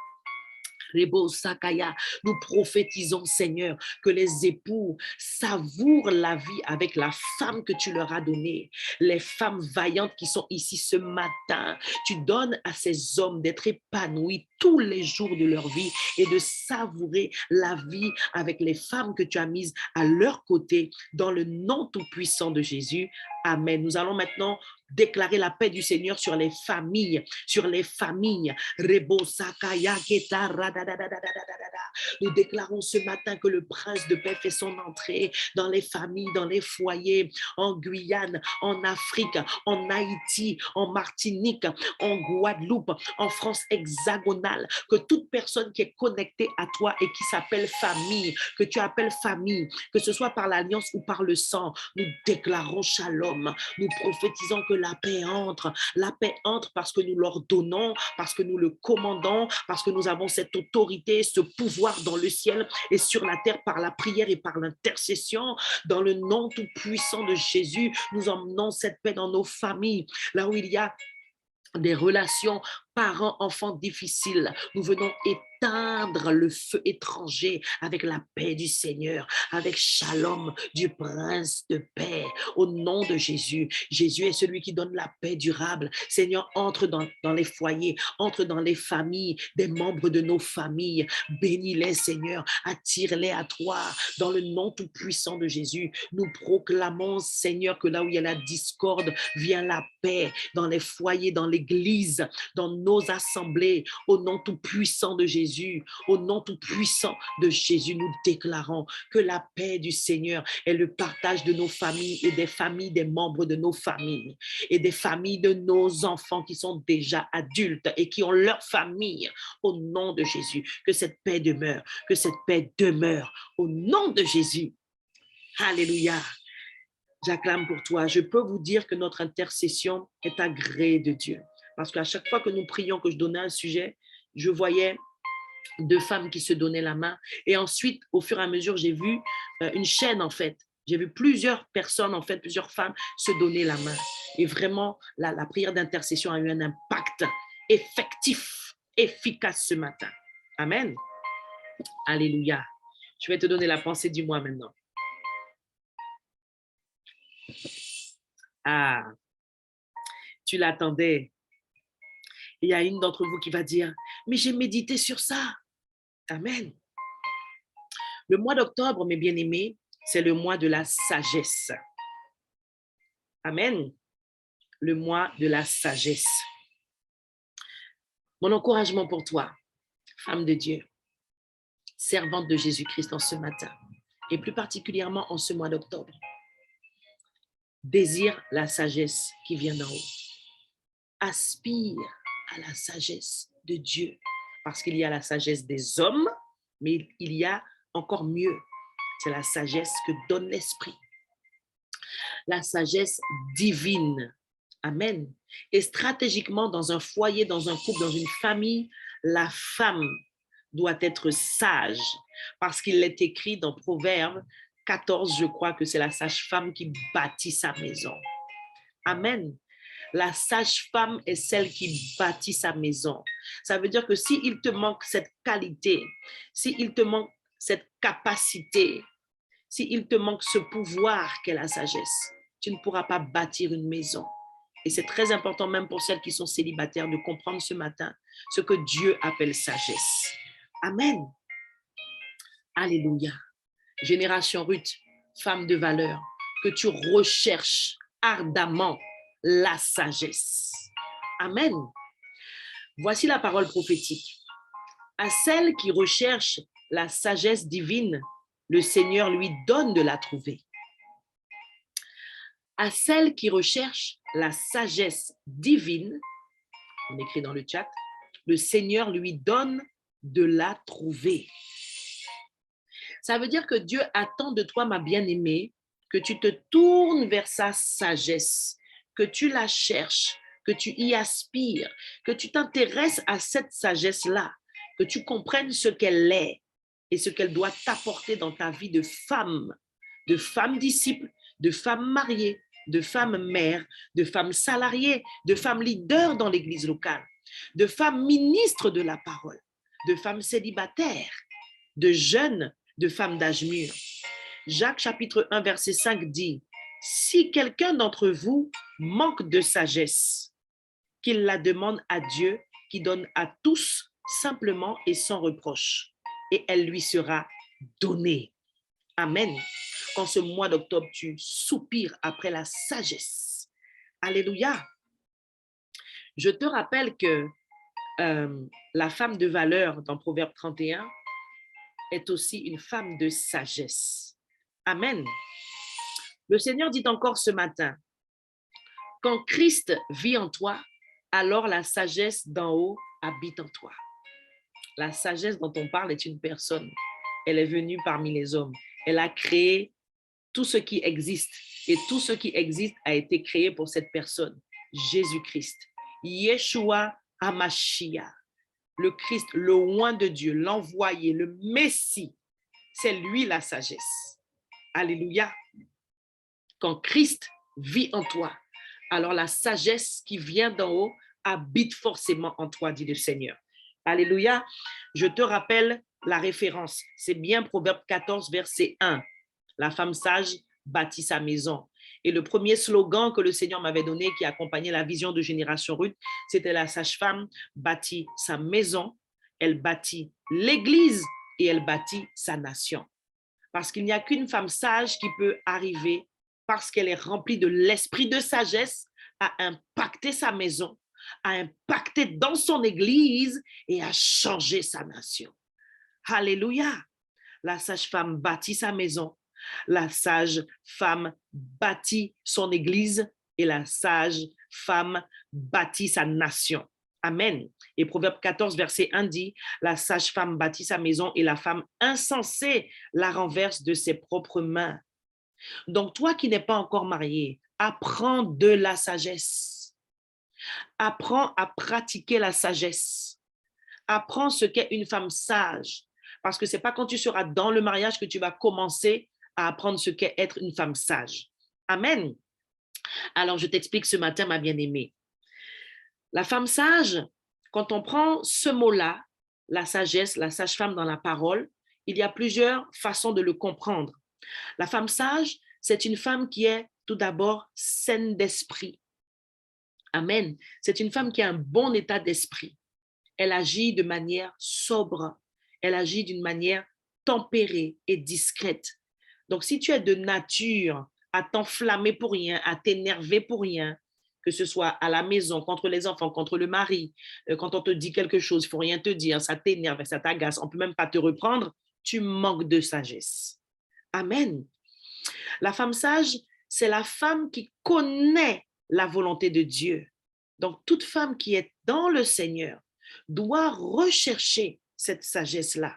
Nous prophétisons, Seigneur, que les époux savourent la vie avec la femme que tu leur as donnée. Les femmes vaillantes qui sont ici ce matin, tu donnes à ces hommes d'être épanouis tous les jours de leur vie et de savourer la vie avec les femmes que tu as mises à leur côté dans le nom tout-puissant de Jésus. Amen. Nous allons maintenant déclarer la paix du Seigneur sur les familles, sur les familles. Nous déclarons ce matin que le prince de paix fait son entrée dans les familles, dans les foyers, en Guyane, en Afrique, en Haïti, en Martinique, en Guadeloupe, en France hexagonale, que toute personne qui est connectée à toi et qui s'appelle famille, que tu appelles famille, que ce soit par l'alliance ou par le sang, nous déclarons shalom, nous prophétisons que la paix entre parce que nous l'ordonnons, parce que nous le commandons, parce que nous avons cette autorité, ce pouvoir dans le ciel et sur la terre par la prière et par l'intercession. Dans le nom tout puissant de Jésus, nous emmenons cette paix dans nos familles, là où il y a des relations parents-enfants difficiles. Nous venons éteindre le feu étranger avec la paix du Seigneur, avec Shalom du Prince de paix. Au nom de Jésus, Jésus est celui qui donne la paix durable. Seigneur, entre dans les foyers, entre dans les familles, des membres de nos familles. Bénis-les, Seigneur, attire-les à toi. Dans le nom tout-puissant de Jésus, nous proclamons, Seigneur, que là où il y a la discorde, vient la paix dans les foyers, dans l'église, dans nos assemblées. Au nom tout-puissant de Jésus, au nom tout-puissant de Jésus, nous déclarons que la paix du Seigneur est le partage de nos familles et des familles des membres de nos familles et des familles de nos enfants qui sont déjà adultes et qui ont leur famille. Au nom de Jésus, que cette paix demeure, que cette paix demeure au nom de Jésus. Alléluia. J'acclame pour toi. Je peux vous dire que notre intercession est agréée de Dieu. Parce qu'à chaque fois que nous prions, que je donnais un sujet, je voyais 2 femmes qui se donnaient la main. Et ensuite, au fur et à mesure, j'ai vu une chaîne, en fait. J'ai vu plusieurs personnes, en fait, plusieurs femmes se donner la main. Et vraiment, la prière d'intercession a eu un impact effectif, efficace ce matin. Amen. Alléluia. Je vais te donner la pensée du mois maintenant. Ah, tu l'attendais. Il y a une d'entre vous qui va dire, mais j'ai médité sur ça. Amen. Le mois d'octobre, mes bien-aimés, c'est le mois de la sagesse. Amen. Le mois de la sagesse. Mon encouragement pour toi, femme de Dieu, servante de Jésus-Christ en ce matin, et plus particulièrement en ce mois d'octobre, désire la sagesse qui vient d'en haut. Aspire à la sagesse de Dieu, parce qu'il y a la sagesse des hommes, mais il y a encore mieux, c'est la sagesse que donne l'Esprit. La sagesse divine. Amen. Et stratégiquement, dans un foyer, dans un couple, dans une famille, la femme doit être sage, parce qu'il est écrit dans Proverbe 14, je crois que c'est la sage-femme qui bâtit sa maison. Amen. La sage-femme est celle qui bâtit sa maison. Ça veut dire que s'il te manque cette qualité, s'il te manque cette capacité, s'il te manque ce pouvoir qu'est la sagesse, tu ne pourras pas bâtir une maison. Et c'est très important même pour celles qui sont célibataires de comprendre ce matin ce que Dieu appelle sagesse. Amen. Alléluia. Génération Ruth, femme de valeur, que tu recherches ardemment la sagesse. Amen. Voici la parole prophétique. À celle qui recherche la sagesse divine, le Seigneur lui donne de la trouver. À celle qui recherche la sagesse divine, on écrit dans le chat, le Seigneur lui donne de la trouver. Ça veut dire que Dieu attend de toi, ma bien-aimée, que tu te tournes vers sa sagesse, que tu la cherches, que tu y aspires, que tu t'intéresses à cette sagesse-là, que tu comprennes ce qu'elle est et ce qu'elle doit t'apporter dans ta vie de femme disciple, de femme mariée, de femme mère, de femme salariée, de femme leader dans l'église locale, de femme ministre de la parole, de femme célibataire, de jeunes, de femmes d'âge mûr. Jacques chapitre 1 verset 5 dit, « Si quelqu'un d'entre vous manque de sagesse, qu'il la demande à Dieu qui donne à tous simplement et sans reproche, et elle lui sera donnée. » Amen. Quand ce mois d'octobre, tu soupires après la sagesse. Alléluia. Je te rappelle que la femme de valeur dans Proverbe 31 est aussi une femme de sagesse. Amen. Le Seigneur dit encore ce matin, quand Christ vit en toi, alors la sagesse d'en haut habite en toi. La sagesse dont on parle est une personne. Elle est venue parmi les hommes. Elle a créé tout ce qui existe. Et tout ce qui existe a été créé pour cette personne, Jésus-Christ. Yeshua HaMashiach, le Christ, le oint de Dieu, l'envoyé, le Messie. C'est lui la sagesse. Alléluia. Quand Christ vit en toi, alors la sagesse qui vient d'en haut habite forcément en toi, dit le Seigneur. Alléluia. Je te rappelle la référence. C'est bien Proverbe 14, verset 1. La femme sage bâtit sa maison. Et le premier slogan que le Seigneur m'avait donné qui accompagnait la vision de Génération Ruth, c'était la sage-femme bâtit sa maison, elle bâtit l'église et elle bâtit sa nation. Parce qu'il n'y a qu'une femme sage qui peut arriver, parce qu'elle est remplie de l'esprit de sagesse, à impacter sa maison, à impacter dans son église et à changer sa nation. Alléluia. La sage-femme bâtit sa maison, la sage-femme bâtit son église et la sage-femme bâtit sa nation. Amen. Et Proverbe 14, verset 1 dit, la sage-femme bâtit sa maison et la femme insensée la renverse de ses propres mains. Donc, toi qui n'es pas encore marié, apprends de la sagesse. Apprends à pratiquer la sagesse. Apprends ce qu'est une femme sage. Parce que ce n'est pas quand tu seras dans le mariage que tu vas commencer à apprendre ce qu'est être une femme sage. Amen. Alors, je t'explique ce matin, ma bien-aimée. La femme sage, quand on prend ce mot-là, la sagesse, la sage-femme dans la parole, il y a plusieurs façons de le comprendre. La femme sage, c'est une femme qui est tout d'abord saine d'esprit. Amen. C'est une femme qui a un bon état d'esprit. Elle agit de manière sobre. Elle agit d'une manière tempérée et discrète. Donc, si tu es de nature à t'enflammer pour rien, à t'énerver pour rien, que ce soit à la maison, contre les enfants, contre le mari, quand on te dit quelque chose, il ne faut rien te dire, ça t'énerve, ça t'agace, on ne peut même pas te reprendre, tu manques de sagesse. Amen. La femme sage, c'est la femme qui connaît la volonté de Dieu. Donc, toute femme qui est dans le Seigneur doit rechercher cette sagesse-là.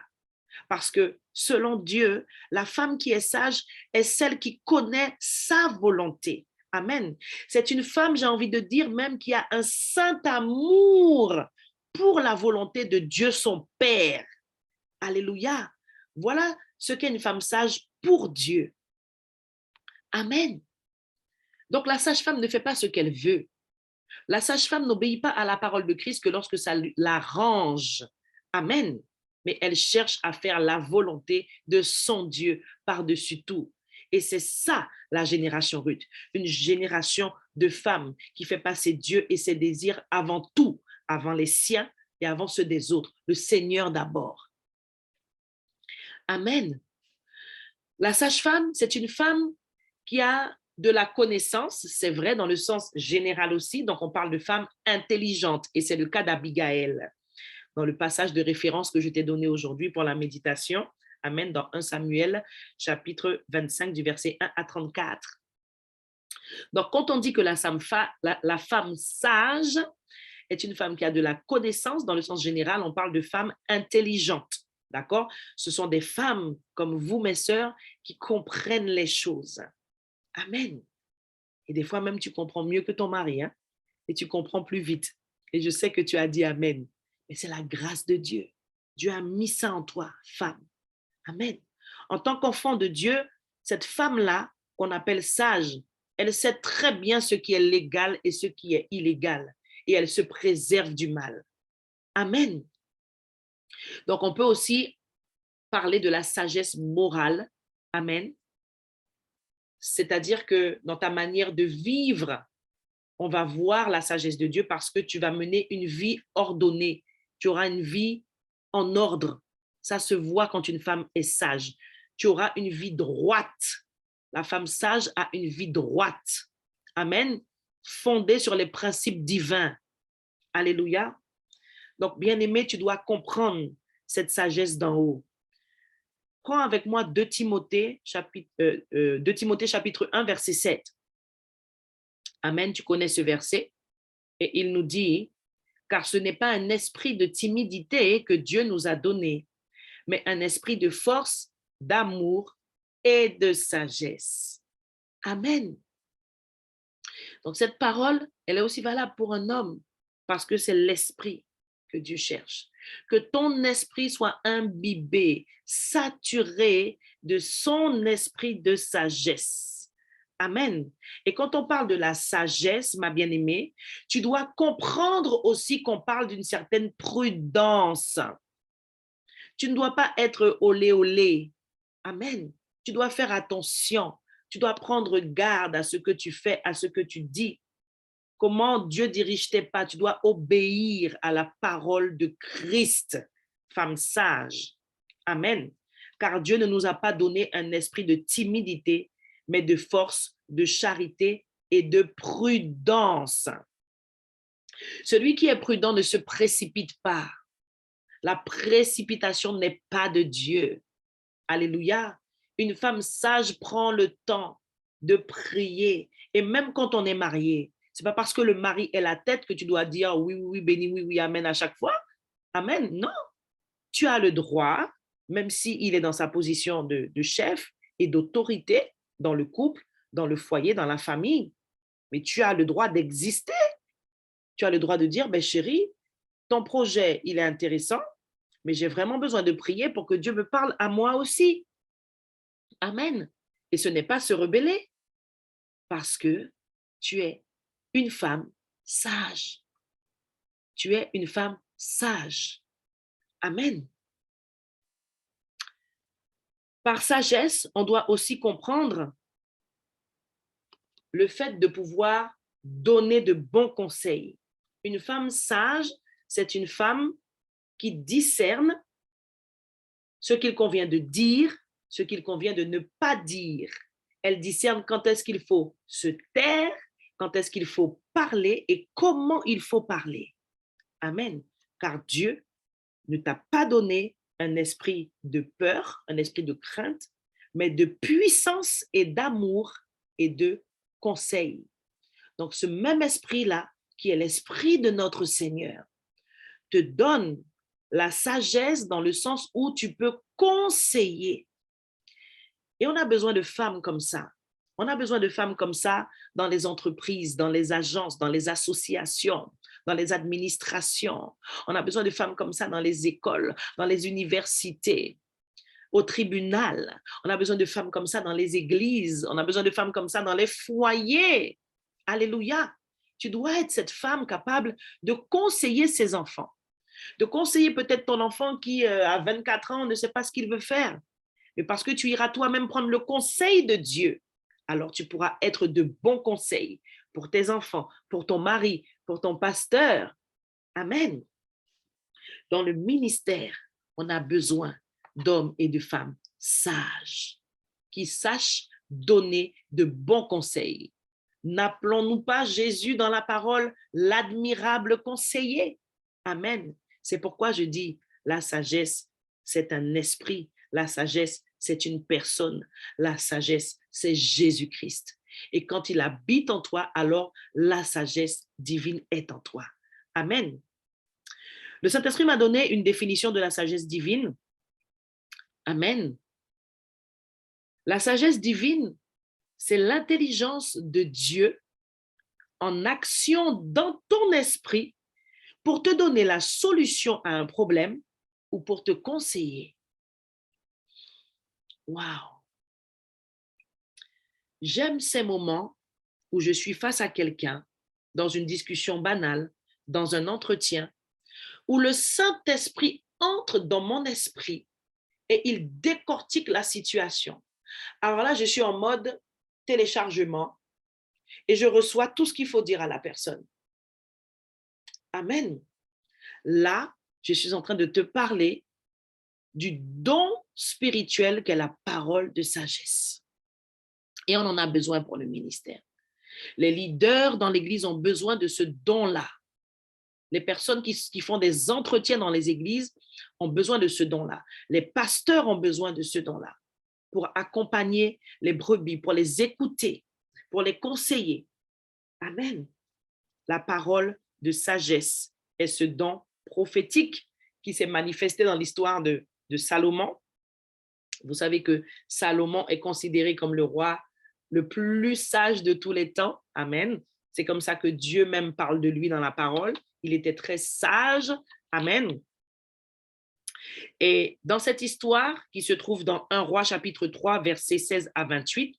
Parce que selon Dieu, la femme qui est sage est celle qui connaît sa volonté. Amen. C'est une femme, j'ai envie de dire, même qui a un saint amour pour la volonté de Dieu, son Père. Alléluia. Voilà ce qu'est une femme sage pour Dieu. Amen. Donc la sage-femme ne fait pas ce qu'elle veut. La sage-femme n'obéit pas à la parole de Christ que lorsque ça l'arrange. Amen. Mais elle cherche à faire la volonté de son Dieu par-dessus tout. Et c'est ça la génération Ruth, une génération de femmes qui fait passer Dieu et ses désirs avant tout, avant les siens et avant ceux des autres, le Seigneur d'abord. Amen. La sage-femme, c'est une femme qui a de la connaissance, c'est vrai, dans le sens général aussi. Donc, on parle de femmes intelligentes et c'est le cas d'Abigaël dans le passage de référence que je t'ai donné aujourd'hui pour la méditation. Amen, dans 1 Samuel, chapitre 25, du verset 1 à 34. Donc, quand on dit que la femme sage est une femme qui a de la connaissance, dans le sens général, on parle de femmes intelligentes. D'accord? Ce sont des femmes comme vous, mes sœurs, qui comprennent les choses. Amen. Et des fois même, tu comprends mieux que ton mari, hein? Et tu comprends plus vite. Et je sais que tu as dit Amen. Mais c'est la grâce de Dieu. Dieu a mis ça en toi, femme. Amen. En tant qu'enfant de Dieu, cette femme-là, qu'on appelle sage, elle sait très bien ce qui est légal et ce qui est illégal. Et elle se préserve du mal. Amen. Donc, on peut aussi parler de la sagesse morale. Amen. C'est-à-dire que dans ta manière de vivre, on va voir la sagesse de Dieu parce que tu vas mener une vie ordonnée. Tu auras une vie en ordre. Ça se voit quand une femme est sage. Tu auras une vie droite. La femme sage a une vie droite. Amen. Fondée sur les principes divins. Alléluia. Donc, bien-aimé, tu dois comprendre cette sagesse d'en haut. Prends avec moi 2 Timothée, chapitre 1, verset 7. Amen, tu connais ce verset. Et il nous dit, car ce n'est pas un esprit de timidité que Dieu nous a donné, mais un esprit de force, d'amour et de sagesse. Amen. Donc cette parole, elle est aussi valable pour un homme, parce que c'est l'esprit que Dieu cherche. Que ton esprit soit imbibé, saturé de son esprit de sagesse. Amen. Et quand on parle de la sagesse, ma bien-aimée, tu dois comprendre aussi qu'on parle d'une certaine prudence. Tu ne dois pas être olé olé. Amen. Tu dois faire attention. Tu dois prendre garde à ce que tu fais, à ce que tu dis. Comment Dieu dirige tes pas. Tu dois obéir à la parole de Christ, femme sage. Amen. Car Dieu ne nous a pas donné un esprit de timidité, mais de force, de charité et de prudence. Celui qui est prudent ne se précipite pas. La précipitation n'est pas de Dieu. Alléluia. Une femme sage prend le temps de prier. Et même quand on est marié, ce n'est pas parce que le mari est la tête que tu dois dire oui, oui, oui, béni, oui, oui, amen à chaque fois. Amen. Non. Tu as le droit, même s'il est dans sa position de chef et d'autorité dans le couple, dans le foyer, dans la famille, mais tu as le droit d'exister. Tu as le droit de dire, ben chérie, ton projet, il est intéressant, mais j'ai vraiment besoin de prier pour que Dieu me parle à moi aussi. Amen. Et ce n'est pas se rebeller parce que tu es une femme sage. Tu es une femme sage. Amen. Par sagesse, on doit aussi comprendre le fait de pouvoir donner de bons conseils. Une femme sage, c'est une femme qui discerne ce qu'il convient de dire, ce qu'il convient de ne pas dire. Elle discerne quand est-ce qu'il faut se taire, quand est-ce qu'il faut parler et comment il faut parler. Amen. Car Dieu ne t'a pas donné un esprit de peur, un esprit de crainte, mais de puissance et d'amour et de conseil. Donc, ce même esprit-là, qui est l'esprit de notre Seigneur, te donne la sagesse dans le sens où tu peux conseiller. Et on a besoin de femmes comme ça. On a besoin de femmes comme ça dans les entreprises, dans les agences, dans les associations, dans les administrations. On a besoin de femmes comme ça dans les écoles, dans les universités, au tribunal. On a besoin de femmes comme ça dans les églises. On a besoin de femmes comme ça dans les foyers. Alléluia. Tu dois être cette femme capable de conseiller ses enfants, de conseiller peut-être ton enfant qui, à 24 ans, ne sait pas ce qu'il veut faire. Mais parce que tu iras toi-même prendre le conseil de Dieu, alors tu pourras être de bons conseils pour tes enfants, pour ton mari, pour ton pasteur. Amen. Dans le ministère, on a besoin d'hommes et de femmes sages qui sachent donner de bons conseils. N'appelons-nous pas Jésus dans la parole l'admirable conseiller? Amen. C'est pourquoi je dis, la sagesse, c'est un esprit. La sagesse, c'est une personne. La sagesse, c'est Jésus-Christ. Et quand il habite en toi, alors la sagesse divine est en toi. Amen. Le Saint-Esprit m'a donné une définition de la sagesse divine. Amen. La sagesse divine, c'est l'intelligence de Dieu en action dans ton esprit pour te donner la solution à un problème ou pour te conseiller. Waouh! J'aime ces moments où je suis face à quelqu'un, dans une discussion banale, dans un entretien, où le Saint-Esprit entre dans mon esprit et il décortique la situation. Alors là, je suis en mode téléchargement et je reçois tout ce qu'il faut dire à la personne. Amen. Là, je suis en train de te parler du don spirituel qu'est la parole de sagesse. Et on en a besoin pour le ministère. Les leaders dans l'Église ont besoin de ce don-là. Les personnes qui font des entretiens dans les églises ont besoin de ce don-là. Les pasteurs ont besoin de ce don-là pour accompagner les brebis, pour les écouter, pour les conseiller. Amen. La parole de sagesse est ce don prophétique qui s'est manifesté dans l'histoire de Salomon. Vous savez que Salomon est considéré comme le roi le plus sage de tous les temps. Amen. C'est comme ça que Dieu même parle de lui dans la parole. Il était très sage. Amen. Et dans cette histoire qui se trouve dans 1 Roi chapitre 3, versets 16 à 28,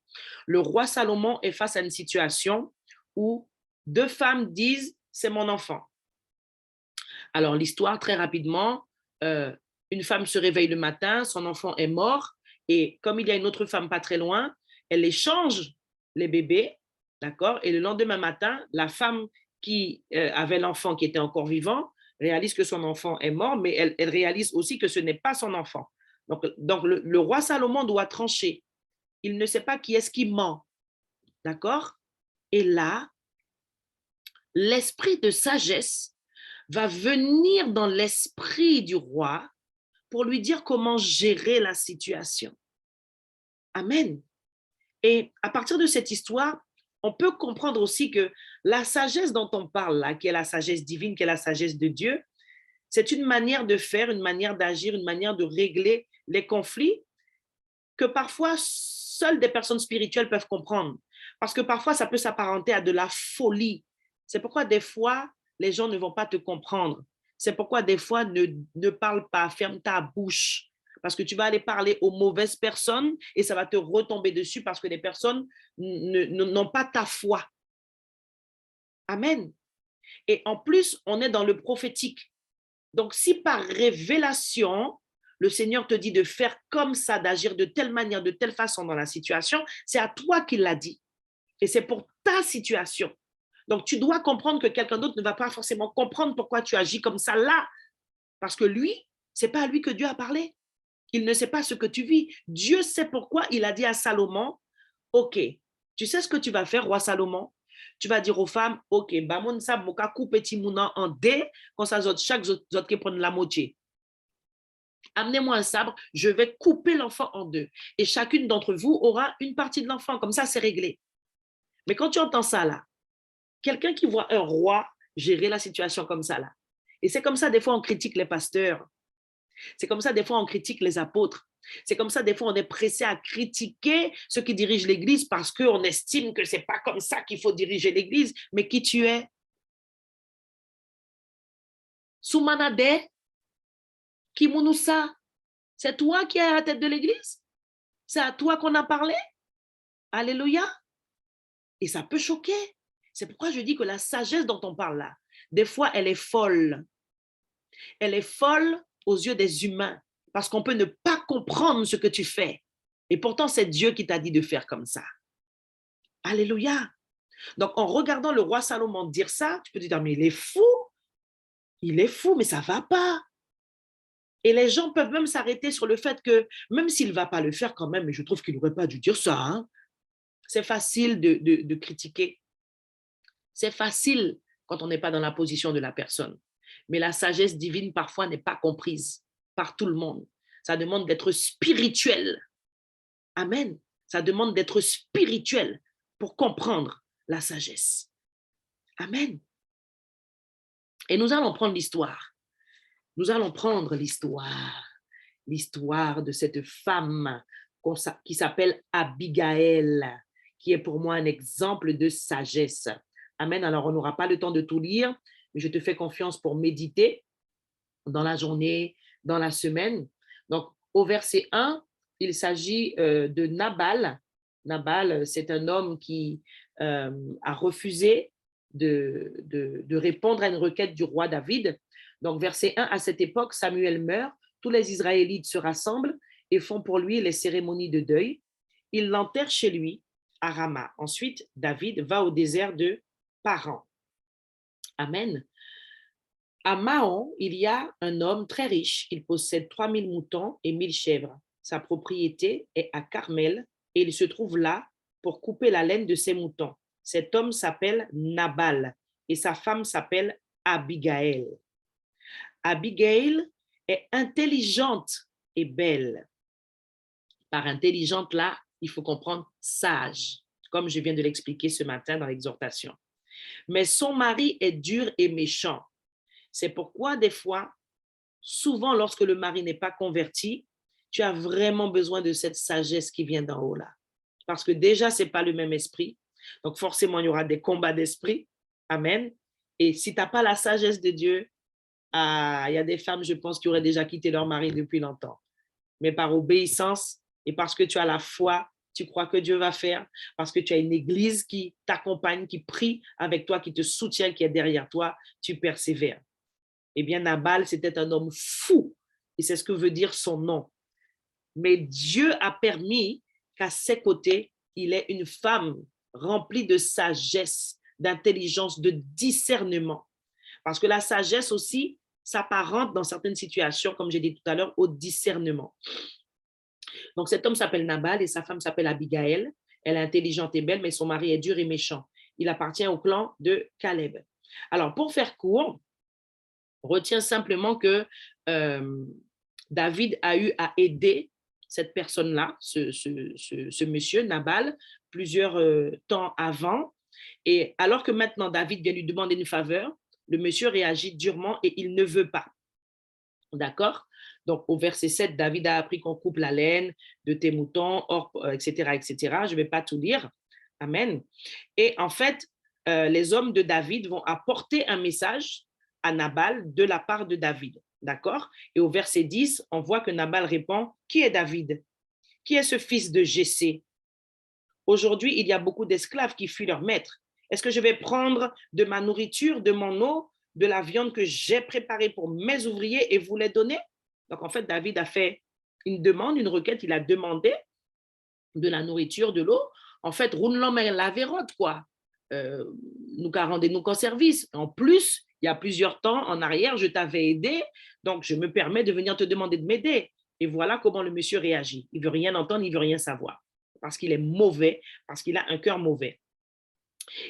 le roi Salomon est face à une situation où deux femmes disent « c'est mon enfant ». Alors l'histoire, très rapidement, une femme se réveille le matin, son enfant est mort, et comme il y a une autre femme pas très loin, elle échange les bébés, d'accord? Et le lendemain matin, la femme qui avait l'enfant qui était encore vivant réalise que son enfant est mort, mais elle réalise aussi que ce n'est pas son enfant. Donc le roi Salomon doit trancher. Il ne sait pas qui est-ce qui ment, d'accord? Et là, l'esprit de sagesse va venir dans l'esprit du roi pour lui dire comment gérer la situation. Amen. Et à partir de cette histoire, on peut comprendre aussi que la sagesse dont on parle là, qui est la sagesse divine, qui est la sagesse de Dieu, c'est une manière de faire, une manière d'agir, une manière de régler les conflits que parfois seules des personnes spirituelles peuvent comprendre. Parce que parfois, ça peut s'apparenter à de la folie. C'est pourquoi des fois, les gens ne vont pas te comprendre. C'est pourquoi des fois, ne parle pas, ferme ta bouche. Parce que tu vas aller parler aux mauvaises personnes et ça va te retomber dessus parce que les personnes n'ont pas ta foi. Amen. Et en plus, on est dans le prophétique. Donc, si par révélation, le Seigneur te dit de faire comme ça, d'agir de telle manière, de telle façon dans la situation, c'est à toi qu'il l'a dit. Et c'est pour ta situation. Donc, tu dois comprendre que quelqu'un d'autre ne va pas forcément comprendre pourquoi tu agis comme ça là. Parce que lui, ce n'est pas à lui que Dieu a parlé. Il ne sait pas ce que tu vis. Dieu sait pourquoi il a dit à Salomon, OK, tu sais ce que tu vas faire, roi Salomon? Tu vas dire aux femmes, OK, bah mon sa boka coupe petit mouna en deux, comme ça chaque autre qui prend la moitié. Amenez-moi un sabre, je vais couper l'enfant en deux. Et chacune d'entre vous aura une partie de l'enfant, comme ça c'est réglé. Mais quand tu entends ça là, quelqu'un qui voit un roi gérer la situation comme ça là, et c'est comme ça des fois on critique les pasteurs, c'est comme ça des fois on critique les apôtres, c'est comme ça des fois on est pressé à critiquer ceux qui dirigent l'église parce qu'on estime que c'est pas comme ça qu'il faut diriger l'église, mais qui tu es? Soumanade, Kimunoussa, c'est toi qui es à la tête de l'église? C'est à toi qu'on a parlé? Alléluia. Et ça peut choquer. C'est pourquoi je dis que la sagesse dont on parle là, des fois, elle est folle. Elle est folle aux yeux des humains parce qu'on peut ne pas comprendre ce que tu fais. Et pourtant, c'est Dieu qui t'a dit de faire comme ça. Alléluia. Donc, en regardant le roi Salomon dire ça, tu peux te dire, mais il est fou, mais ça ne va pas. Et les gens peuvent même s'arrêter sur le fait que, même s'il ne va pas le faire quand même, mais je trouve qu'il n'aurait pas dû dire ça. Hein. C'est facile de critiquer. C'est facile quand on n'est pas dans la position de la personne. Mais la sagesse divine, parfois, n'est pas comprise par tout le monde. Ça demande d'être spirituel. Amen. Ça demande d'être spirituel pour comprendre la sagesse. Amen. Et nous allons prendre l'histoire. Nous allons prendre l'histoire de cette femme qui s'appelle Abigail, qui est pour moi un exemple de sagesse. Amen. Alors, on n'aura pas le temps de tout lire, mais je te fais confiance pour méditer dans la journée, dans la semaine. Donc, au verset 1, il s'agit de Nabal. Nabal, c'est un homme qui a refusé de répondre à une requête du roi David. Donc, verset 1, à cette époque, Samuel meurt, tous les Israélites se rassemblent et font pour lui les cérémonies de deuil. Ils l'enterrent chez lui à Rama. Ensuite, David va au désert de Paran. Amen. À Mahon, il y a un homme très riche. Il possède 3000 moutons et 1000 chèvres. Sa propriété est à Carmel et il se trouve là pour couper la laine de ses moutons. Cet homme s'appelle Nabal et sa femme s'appelle Abigail. Abigail est intelligente et belle. Par intelligente, là, il faut comprendre sage, comme je viens de l'expliquer ce matin dans l'exhortation. Mais son mari est dur et méchant. C'est pourquoi des fois, souvent lorsque le mari n'est pas converti, tu as vraiment besoin de cette sagesse qui vient d'en haut là. Parce que déjà, ce n'est pas le même esprit. Donc forcément, il y aura des combats d'esprit. Amen. Et si tu n'as pas la sagesse de Dieu, Ah, il y a des femmes, je pense, qui auraient déjà quitté leur mari depuis longtemps. Mais par obéissance et parce que tu as la foi, tu crois que Dieu va faire, parce que tu as une église qui t'accompagne, qui prie avec toi, qui te soutient, qui est derrière toi, tu persévères. Eh bien, Nabal, c'était un homme fou. Et c'est ce que veut dire son nom. Mais Dieu a permis qu'à ses côtés, il ait une femme remplie de sagesse, d'intelligence, de discernement. Parce que la sagesse aussi s'apparente dans certaines situations, comme j'ai dit tout à l'heure, au discernement. Donc cet homme s'appelle Nabal et sa femme s'appelle Abigail. Elle est intelligente et belle, mais son mari est dur et méchant. Il appartient au clan de Caleb. Alors, pour faire court, retiens simplement que David a eu à aider cette personne-là, ce monsieur Nabal, plusieurs temps avant. Et alors que maintenant David vient lui demander une faveur, le monsieur réagit durement et il ne veut pas. D'accord? Donc, au verset 7, David a appris qu'on coupe la laine de tes moutons, etc., etc. Je ne vais pas tout lire. Amen. Et en fait, les hommes de David vont apporter un message à Nabal de la part de David. D'accord? Et au verset 10, on voit que Nabal répond, qui est David? Qui est ce fils de Jessé? Aujourd'hui, il y a beaucoup d'esclaves qui fuient leur maître. Est-ce que je vais prendre de ma nourriture, de mon eau, de la viande que j'ai préparée pour mes ouvriers et vous les donner? Donc, en fait, David a fait une demande, une requête. Il a demandé de la nourriture, de l'eau. En fait, roulons la vérote, quoi. Nous rendez-nous qu'en service. En plus, il y a plusieurs temps en arrière, je t'avais aidé, donc je me permets de venir te demander de m'aider. Et voilà comment le monsieur réagit. Il ne veut rien entendre, il ne veut rien savoir. Parce qu'il est mauvais, parce qu'il a un cœur mauvais.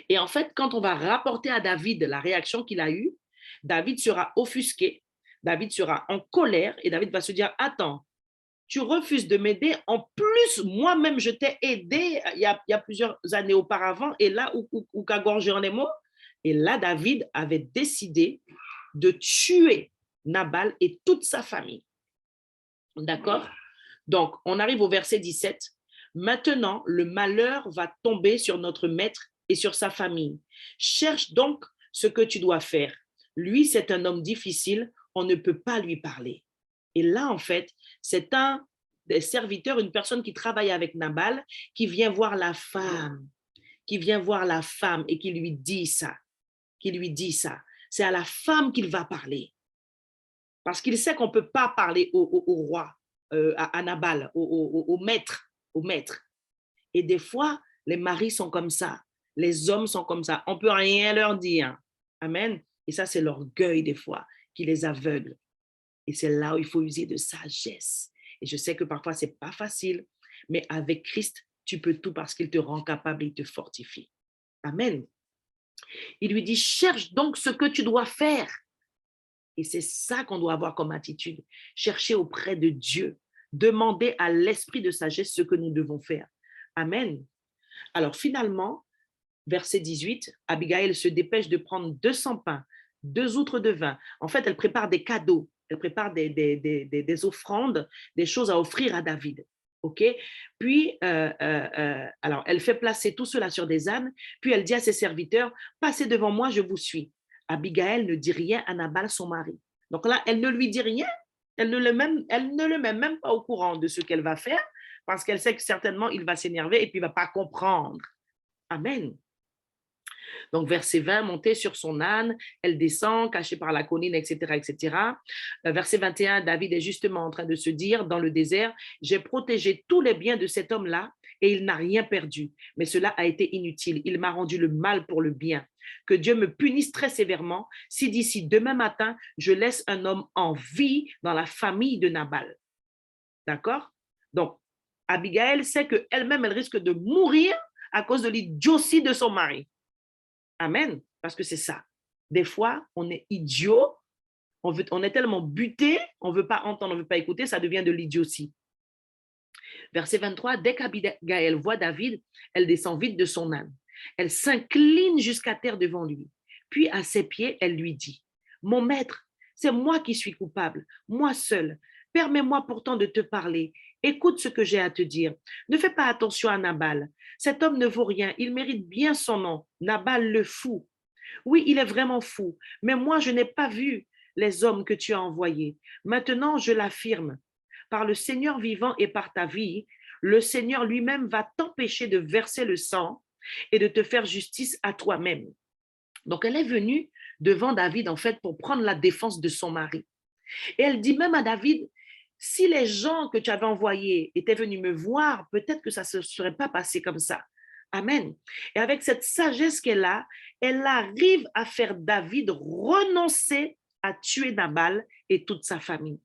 Et en fait, quand on va rapporter à David la réaction qu'il a eue, David sera offusqué, David sera en colère et David va se dire, attends, tu refuses de m'aider, en plus, moi-même, je t'ai aidé il y a plusieurs années auparavant, et là, où qu'a gorgé en les mots, et là, David avait décidé de tuer Nabal et toute sa famille. D'accord? Donc, on arrive au verset 17. Maintenant, le malheur va tomber sur notre maître et sur sa famille. Cherche donc ce que tu dois faire. Lui, c'est un homme difficile, on ne peut pas lui parler. Et là, en fait, c'est un des serviteurs, une personne qui travaille avec Nabal, qui vient voir la femme, et qui lui dit ça, C'est à la femme qu'il va parler. Parce qu'il sait qu'on ne peut pas parler au roi, à Nabal, au maître. Et des fois, les maris sont comme ça, les hommes sont comme ça, on ne peut rien leur dire. Amen. Et ça, c'est l'orgueil des fois qui les aveugle. Et c'est là où il faut user de sagesse. Et je sais que parfois, ce n'est pas facile, mais avec Christ, tu peux tout parce qu'il te rend capable et il te fortifie. Amen. Il lui dit, cherche donc ce que tu dois faire. Et c'est ça qu'on doit avoir comme attitude. Chercher auprès de Dieu. Demander à l'esprit de sagesse ce que nous devons faire. Amen. Alors finalement, verset 18, Abigail se dépêche de prendre 200 pains, 2 outres de vin. En fait, elle prépare des cadeaux. Elle prépare des offrandes, des choses à offrir à David. OK? Puis, alors, elle fait placer tout cela sur des ânes. Puis, elle dit à ses serviteurs, passez devant moi, je vous suis. Abigail ne dit rien à Nabal, son mari. Donc là, elle ne lui dit rien. Elle ne le met même pas au courant de ce qu'elle va faire parce qu'elle sait que certainement, il va s'énerver et puis il ne va pas comprendre. Amen. Donc, verset 20, montée sur son âne, elle descend, cachée par la colline, etc., etc. Verset 21, David est justement en train de se dire dans le désert, j'ai protégé tous les biens de cet homme-là et il n'a rien perdu. Mais cela a été inutile. Il m'a rendu le mal pour le bien. Que Dieu me punisse très sévèrement si d'ici demain matin, je laisse un homme en vie dans la famille de Nabal. D'accord? Donc, Abigail sait qu'elle-même, elle risque de mourir à cause de l'idiotie de son mari. Amen. Parce que c'est ça. Des fois, on est idiot, on est tellement buté, on ne veut pas entendre, on ne veut pas écouter, ça devient de l'idiotie. Verset 23, dès qu'Abigail voit David, elle descend vite de son âne. Elle s'incline jusqu'à terre devant lui. Puis à ses pieds, elle lui dit, mon maître, c'est moi qui suis coupable, moi seul. Permets-moi pourtant de te parler. Écoute ce que j'ai à te dire. Ne fais pas attention à Nabal. Cet homme ne vaut rien. Il mérite bien son nom. Nabal le fou. Oui, il est vraiment fou. Mais moi, je n'ai pas vu les hommes que tu as envoyés. Maintenant, je l'affirme, par le Seigneur vivant et par ta vie, le Seigneur lui-même va t'empêcher de verser le sang et de te faire justice à toi-même. Donc, elle est venue devant David, en fait, pour prendre la défense de son mari. Et elle dit même à David, si les gens que tu avais envoyés étaient venus me voir, peut-être que ça ne se serait pas passé comme ça. Amen. Et avec cette sagesse qu'elle a, elle arrive à faire David renoncer à tuer Nabal et toute sa famille.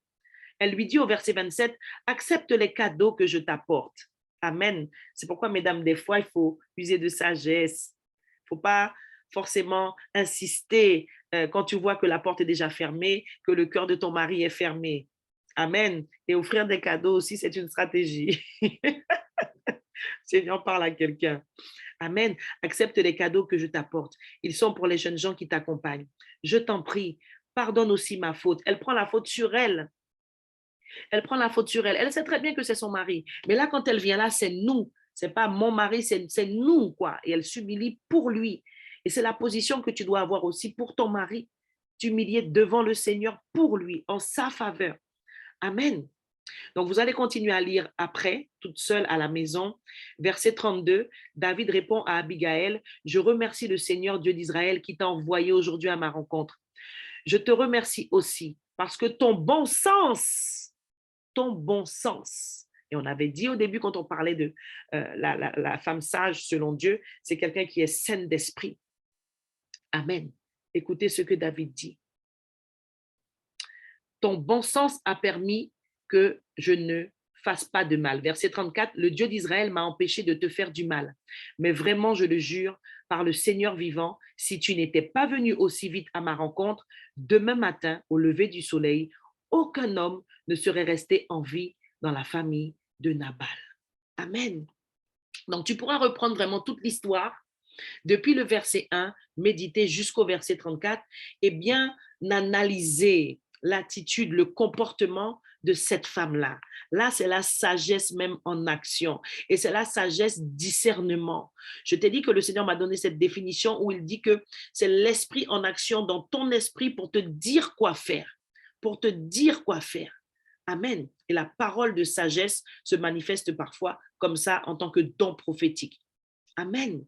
Elle lui dit au verset 27, accepte les cadeaux que je t'apporte. Amen. C'est pourquoi, mesdames, des fois, il faut user de sagesse. Il ne faut pas forcément insister quand tu vois que la porte est déjà fermée, que le cœur de ton mari est fermé. Amen. Et offrir des cadeaux aussi, c'est une stratégie. Seigneur, parle à quelqu'un. Amen. Accepte les cadeaux que je t'apporte. Ils sont pour les jeunes gens qui t'accompagnent. Je t'en prie, pardonne aussi ma faute. Elle prend la faute sur elle. Elle prend la faute sur elle. Elle sait très bien que c'est son mari. Mais là, quand elle vient là, c'est nous. C'est pas mon mari, c'est nous, quoi. Et elle s'humilie pour lui. Et c'est la position que tu dois avoir aussi pour ton mari. T'humilier devant le Seigneur pour lui, en sa faveur. Amen. Donc, vous allez continuer à lire après, toute seule à la maison. Verset 32, David répond à Abigaël, « Je remercie le Seigneur Dieu d'Israël qui t'a envoyé aujourd'hui à ma rencontre. Je te remercie aussi parce que ton bon sens, et on avait dit au début quand on parlait de la femme sage selon Dieu, c'est quelqu'un qui est saine d'esprit. Amen. Écoutez ce que David dit. Ton bon sens a permis que je ne fasse pas de mal. Verset 34, le Dieu d'Israël m'a empêché de te faire du mal. Mais vraiment, je le jure, par le Seigneur vivant, si tu n'étais pas venu aussi vite à ma rencontre, demain matin, au lever du soleil, aucun homme ne serait resté en vie dans la famille de Nabal. Amen. Donc, tu pourras reprendre vraiment toute l'histoire depuis le verset 1, méditer jusqu'au verset 34 et bien analyser l'attitude, le comportement de cette femme-là. Là, c'est la sagesse même en action et c'est la sagesse discernement. Je t'ai dit que le Seigneur m'a donné cette définition où il dit que c'est l'esprit en action dans ton esprit pour te dire quoi faire, pour te dire quoi faire. Amen. Et la parole de sagesse se manifeste parfois comme ça en tant que don prophétique. Amen.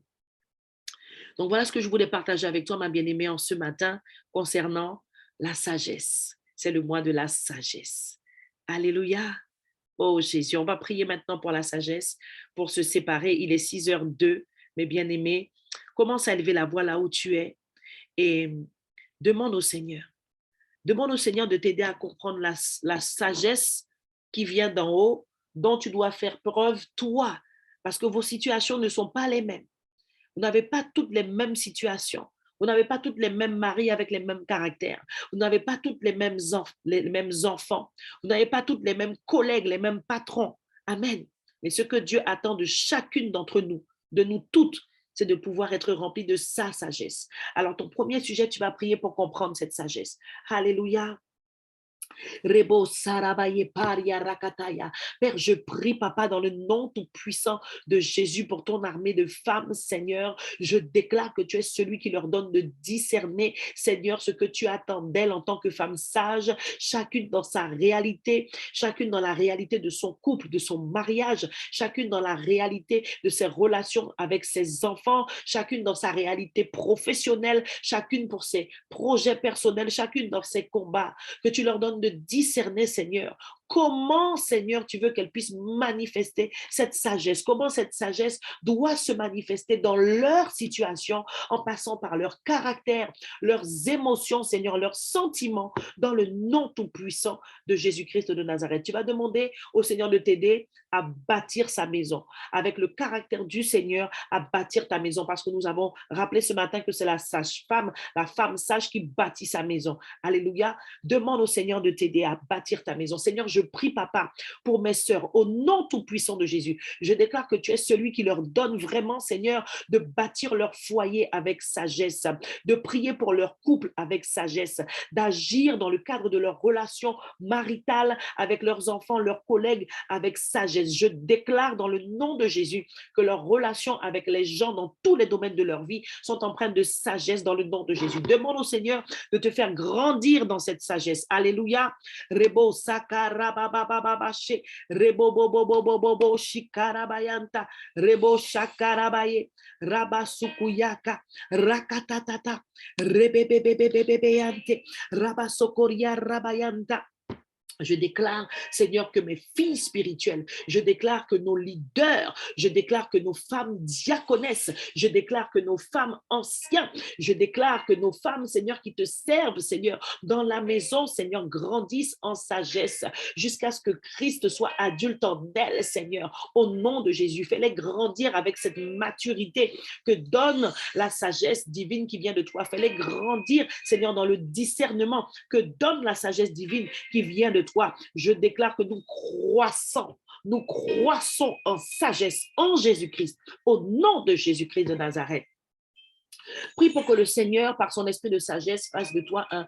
Donc, voilà ce que je voulais partager avec toi, ma bien-aimée, en ce matin concernant la sagesse. C'est le mois de la sagesse. Alléluia. Oh Jésus, on va prier maintenant pour la sagesse, pour se séparer. Il est 6h02, mes bien-aimés. Commence à élever la voix là où tu es et demande au Seigneur. Demande au Seigneur de t'aider à comprendre la sagesse qui vient d'en haut, dont tu dois faire preuve, toi, parce que vos situations ne sont pas les mêmes. Vous n'avez pas toutes les mêmes situations. Vous n'avez pas toutes les mêmes maris avec les mêmes caractères. Vous n'avez pas toutes les mêmes enfants. Vous n'avez pas toutes les mêmes collègues, les mêmes patrons. Amen. Mais ce que Dieu attend de chacune d'entre nous, de nous toutes, c'est de pouvoir être rempli de sa sagesse. Alors, ton premier sujet, tu vas prier pour comprendre cette sagesse. Alléluia. Rebo Sarabaye Paria Rakataya. Père, je prie, Papa, dans le nom tout puissant de Jésus pour ton armée de femmes, Seigneur. Je déclare que tu es celui qui leur donne de discerner, Seigneur, ce que tu attends d'elles en tant que femme sage, chacune dans sa réalité, chacune dans la réalité de son couple, de son mariage, chacune dans la réalité de ses relations avec ses enfants, chacune dans sa réalité professionnelle, chacune pour ses projets personnels, chacune dans ses combats, que tu leur donnes de discerner, Seigneur, comment, Seigneur, tu veux qu'elle puisse manifester cette sagesse, comment cette sagesse doit se manifester dans leur situation, en passant par leur caractère, leurs émotions, Seigneur, leurs sentiments, dans le nom tout-puissant de Jésus-Christ de Nazareth. Tu vas demander au Seigneur de t'aider à bâtir sa maison, avec le caractère du Seigneur, à bâtir ta maison, parce que nous avons rappelé ce matin que c'est la sage-femme, la femme sage qui bâtit sa maison. Alléluia. Demande au Seigneur de t'aider à bâtir ta maison. Seigneur, je prie, papa, pour mes sœurs, au nom tout-puissant de Jésus. Je déclare que tu es celui qui leur donne vraiment, Seigneur, de bâtir leur foyer avec sagesse, de prier pour leur couple avec sagesse, d'agir dans le cadre de leur relation maritale avec leurs enfants, leurs collègues avec sagesse. Je déclare dans le nom de Jésus que leurs relations avec les gens dans tous les domaines de leur vie sont empreintes de sagesse dans le nom de Jésus. Demande au Seigneur de te faire grandir dans cette sagesse. Alléluia. Rebo sakarababababashe, rebo bobobobobo shikarabayanta, rebo shakarabaye, rabasukuyaka, rakatatata, rebebebebebebeyante, rabasokoria rabayanta. Je déclare, Seigneur, que mes filles spirituelles, je déclare que nos leaders, je déclare que nos femmes diaconesses, je déclare que nos femmes anciens, je déclare que nos femmes, Seigneur, qui te servent, Seigneur, dans la maison, Seigneur, grandissent en sagesse jusqu'à ce que Christ soit adulte en elles, Seigneur, au nom de Jésus. Fais-les grandir avec cette maturité que donne la sagesse divine qui vient de toi. Fais-les grandir, Seigneur, dans le discernement que donne la sagesse divine qui vient de toi. Je déclare que nous croissons en sagesse en Jésus-Christ, au nom de Jésus-Christ de Nazareth. Prie pour que le Seigneur, par son esprit de sagesse, fasse de toi un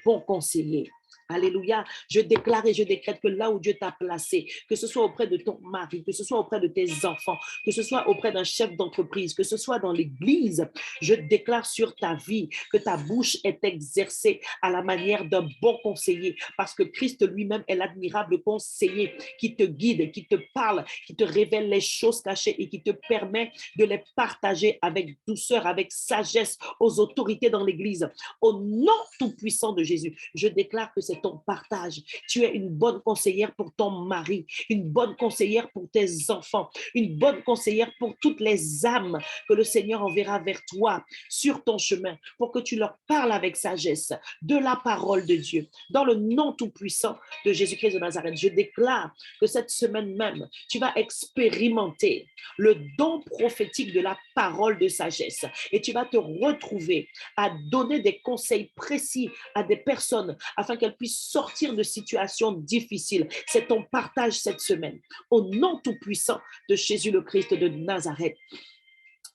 bon conseiller. Alléluia. Je déclare et je décrète que là où Dieu t'a placé, que ce soit auprès de ton mari, que ce soit auprès de tes enfants, que ce soit auprès d'un chef d'entreprise, que ce soit dans l'église, je déclare sur ta vie que ta bouche est exercée à la manière d'un bon conseiller, parce que Christ lui-même est l'admirable conseiller qui te guide, qui te parle, qui te révèle les choses cachées et qui te permet de les partager avec douceur, avec sagesse aux autorités dans l'église. Au nom tout-puissant de Jésus, je déclare que c'est ton partage. Tu es une bonne conseillère pour ton mari, une bonne conseillère pour tes enfants, une bonne conseillère pour toutes les âmes que le Seigneur enverra vers toi sur ton chemin pour que tu leur parles avec sagesse de la parole de Dieu. Dans le nom tout-puissant de Jésus-Christ de Nazareth, je déclare que cette semaine même, tu vas expérimenter le don prophétique de la parole de sagesse et tu vas te retrouver à donner des conseils précis à des personnes afin qu'elles puissent sortir de situations difficiles. C'est ton partage cette semaine. Au nom tout-puissant de Jésus le Christ de Nazareth.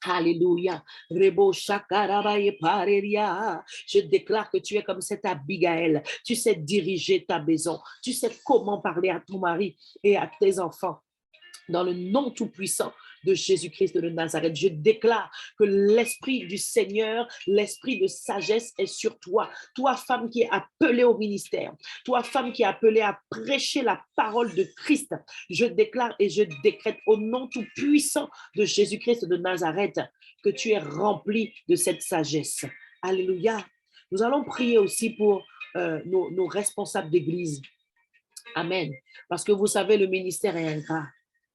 Alléluia. Je déclare que tu es comme cette Abigail. Tu sais diriger ta maison. Tu sais comment parler à ton mari et à tes enfants. Dans le nom tout-puissant de Jésus-Christ de Nazareth, je déclare que l'Esprit du Seigneur, l'Esprit de sagesse est sur toi. Toi, femme qui est appelée au ministère, toi, femme qui est appelée à prêcher la parole de Christ, je déclare et je décrète au nom tout-puissant de Jésus-Christ de Nazareth que tu es remplie de cette sagesse. Alléluia. Nous allons prier aussi pour nos responsables d'église. Amen. Parce que vous savez, le ministère est ingrat.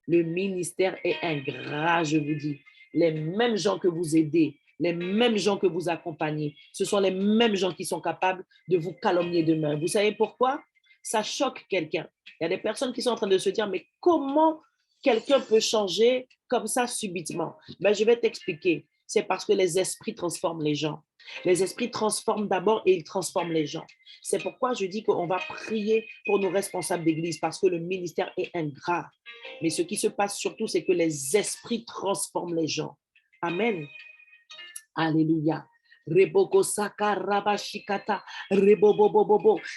Le ministère est ingrat, je vous dis. Les mêmes gens que vous aidez, les mêmes gens que vous accompagnez, ce sont les mêmes gens qui sont capables de vous calomnier demain. Vous savez pourquoi? Ça choque quelqu'un. Il y a des personnes qui sont en train de se dire, mais comment quelqu'un peut changer comme ça subitement? Ben, je vais t'expliquer. C'est parce que les esprits transforment les gens. Les esprits transforment d'abord et ils transforment les gens. C'est pourquoi je dis qu'on va prier pour nos responsables d'église parce que le ministère est ingrat. Mais ce qui se passe surtout, c'est que les esprits transforment les gens. Amen. Alléluia.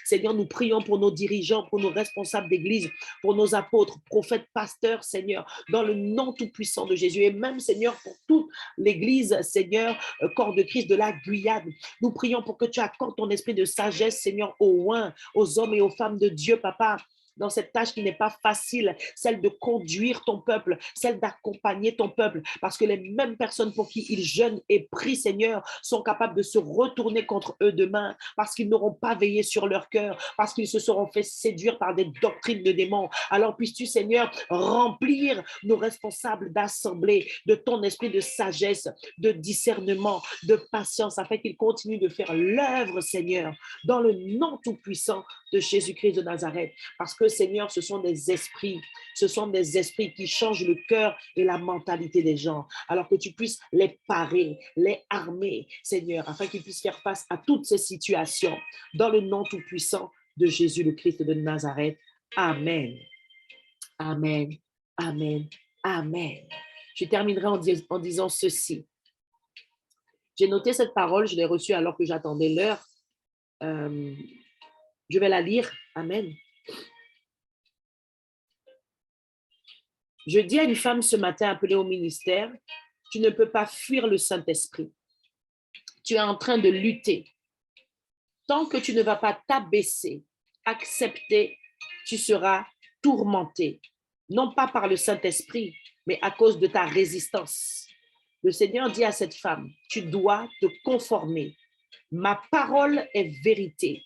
Seigneur, nous prions pour nos dirigeants, pour nos responsables d'église, pour nos apôtres, prophètes, pasteurs, Seigneur, dans le nom tout-puissant de Jésus. Et même, Seigneur, pour toute l'église, Seigneur, corps de Christ de la Guyane. Nous prions pour que tu accordes ton esprit de sagesse, Seigneur, aux hommes et aux femmes de Dieu, Papa, dans cette tâche qui n'est pas facile, celle de conduire ton peuple, celle d'accompagner ton peuple, parce que les mêmes personnes pour qui ils jeûnent et prient, Seigneur, sont capables de se retourner contre eux demain, parce qu'ils n'auront pas veillé sur leur cœur, parce qu'ils se seront fait séduire par des doctrines de démons. Alors puisses-tu, Seigneur, remplir nos responsables d'assemblée de ton esprit de sagesse, de discernement, de patience, afin qu'ils continuent de faire l'œuvre, Seigneur, dans le nom tout-puissant de Jésus-Christ de Nazareth. Parce que, Seigneur, ce sont des esprits qui changent le cœur et la mentalité des gens. Alors que tu puisses les parer, les armer, Seigneur, afin qu'ils puissent faire face à toutes ces situations. Dans le nom tout-puissant de Jésus le Christ de Nazareth. Amen. Amen. Amen. Amen. Je terminerai en disant ceci. J'ai noté cette parole, je l'ai reçue alors que j'attendais l'heure. Je vais la lire. Amen. Je dis à une femme ce matin appelée au ministère, tu ne peux pas fuir le Saint-Esprit. Tu es en train de lutter. Tant que tu ne vas pas t'abaisser, accepter, tu seras tourmenté. Non pas par le Saint-Esprit, mais à cause de ta résistance. Le Seigneur dit à cette femme, tu dois te conformer. Ma parole est vérité.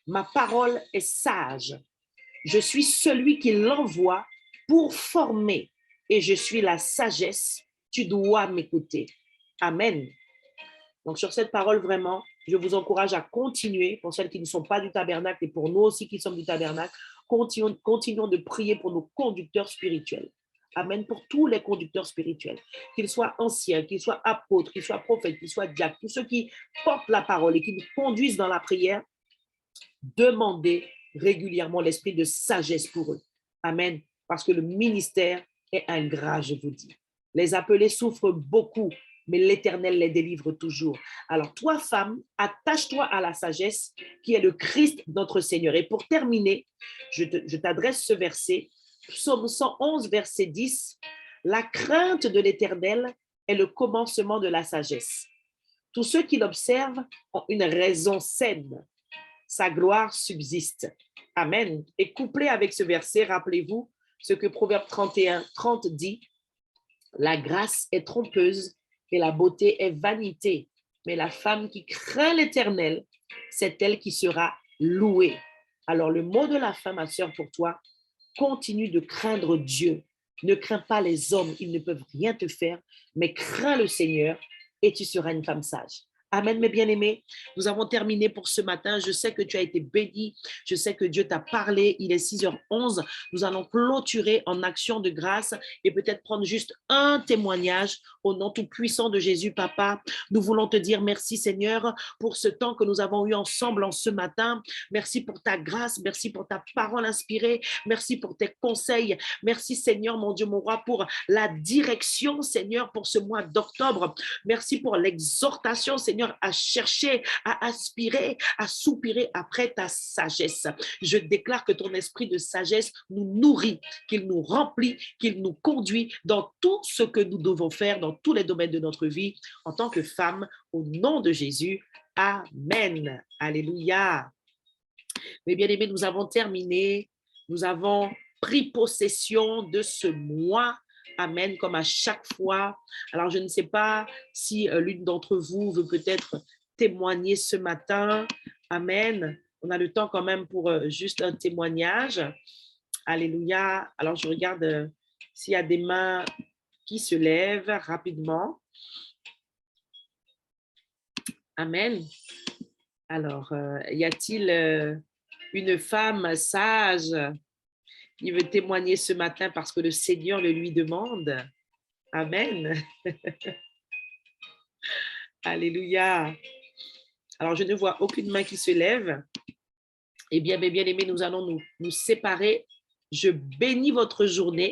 Ma parole est sage. Je suis celui qui l'envoie pour former et je suis la sagesse. Tu dois m'écouter. Amen. Donc, sur cette parole, vraiment, je vous encourage à continuer pour celles qui ne sont pas du tabernacle et pour nous aussi qui sommes du tabernacle. Continuons de prier pour nos conducteurs spirituels. Amen. Pour tous les conducteurs spirituels, qu'ils soient anciens, qu'ils soient apôtres, qu'ils soient prophètes, qu'ils soient diacres, tous ceux qui portent la parole et qui nous conduisent dans la prière, demandez régulièrement l'esprit de sagesse pour eux. Amen. Parce que le ministère est ingrat, je vous dis. Les appelés souffrent beaucoup, mais l'Éternel les délivre toujours. Alors, toi, femme, attache-toi à la sagesse qui est le Christ, notre Seigneur. Et pour terminer, je t'adresse ce verset, Psaume 111, verset 10. La crainte de l'Éternel est le commencement de la sagesse. Tous ceux qui l'observent ont une raison saine. Sa gloire subsiste. Amen. Et couplé avec ce verset, rappelez-vous ce que Proverbe 31, 30 dit. La grâce est trompeuse et la beauté est vanité. Mais la femme qui craint l'Éternel, c'est elle qui sera louée. Alors le mot de la fin, ma sœur, pour toi, continue de craindre Dieu. Ne crains pas les hommes, ils ne peuvent rien te faire, mais crains le Seigneur et tu seras une femme sage. Amen, mes bien-aimés. Nous avons terminé pour ce matin. Je sais que tu as été béni. Je sais que Dieu t'a parlé. Il est 6h11. Nous allons clôturer en action de grâce et peut-être prendre juste un témoignage au nom tout puissant de Jésus, Papa. Nous voulons te dire merci, Seigneur, pour ce temps que nous avons eu ensemble en ce matin. Merci pour ta grâce. Merci pour ta parole inspirée. Merci pour tes conseils. Merci, Seigneur, mon Dieu, mon roi, pour la direction, Seigneur, pour ce mois d'octobre. Merci pour l'exhortation, Seigneur, à chercher, à aspirer, à soupirer après ta sagesse. Je déclare que ton esprit de sagesse nous nourrit, qu'il nous remplit, qu'il nous conduit dans tout ce que nous devons faire, dans tous les domaines de notre vie, en tant que femme, au nom de Jésus. Amen. Alléluia. Mes bien-aimés, nous avons terminé. Nous avons pris possession de ce mois. Amen, comme à chaque fois. Alors, je ne sais pas si l'une d'entre vous veut peut-être témoigner ce matin. Amen. On a le temps quand même pour juste un témoignage. Alléluia. Alors, je regarde s'il y a des mains qui se lèvent rapidement. Amen. Alors, y a-t-il une femme sage qui veut témoigner ce matin parce que le Seigneur le lui demande? Amen. Alléluia. Alors, je ne vois aucune main qui se lève. Eh bien, mes bien-aimés, nous allons nous séparer. Je bénis votre journée.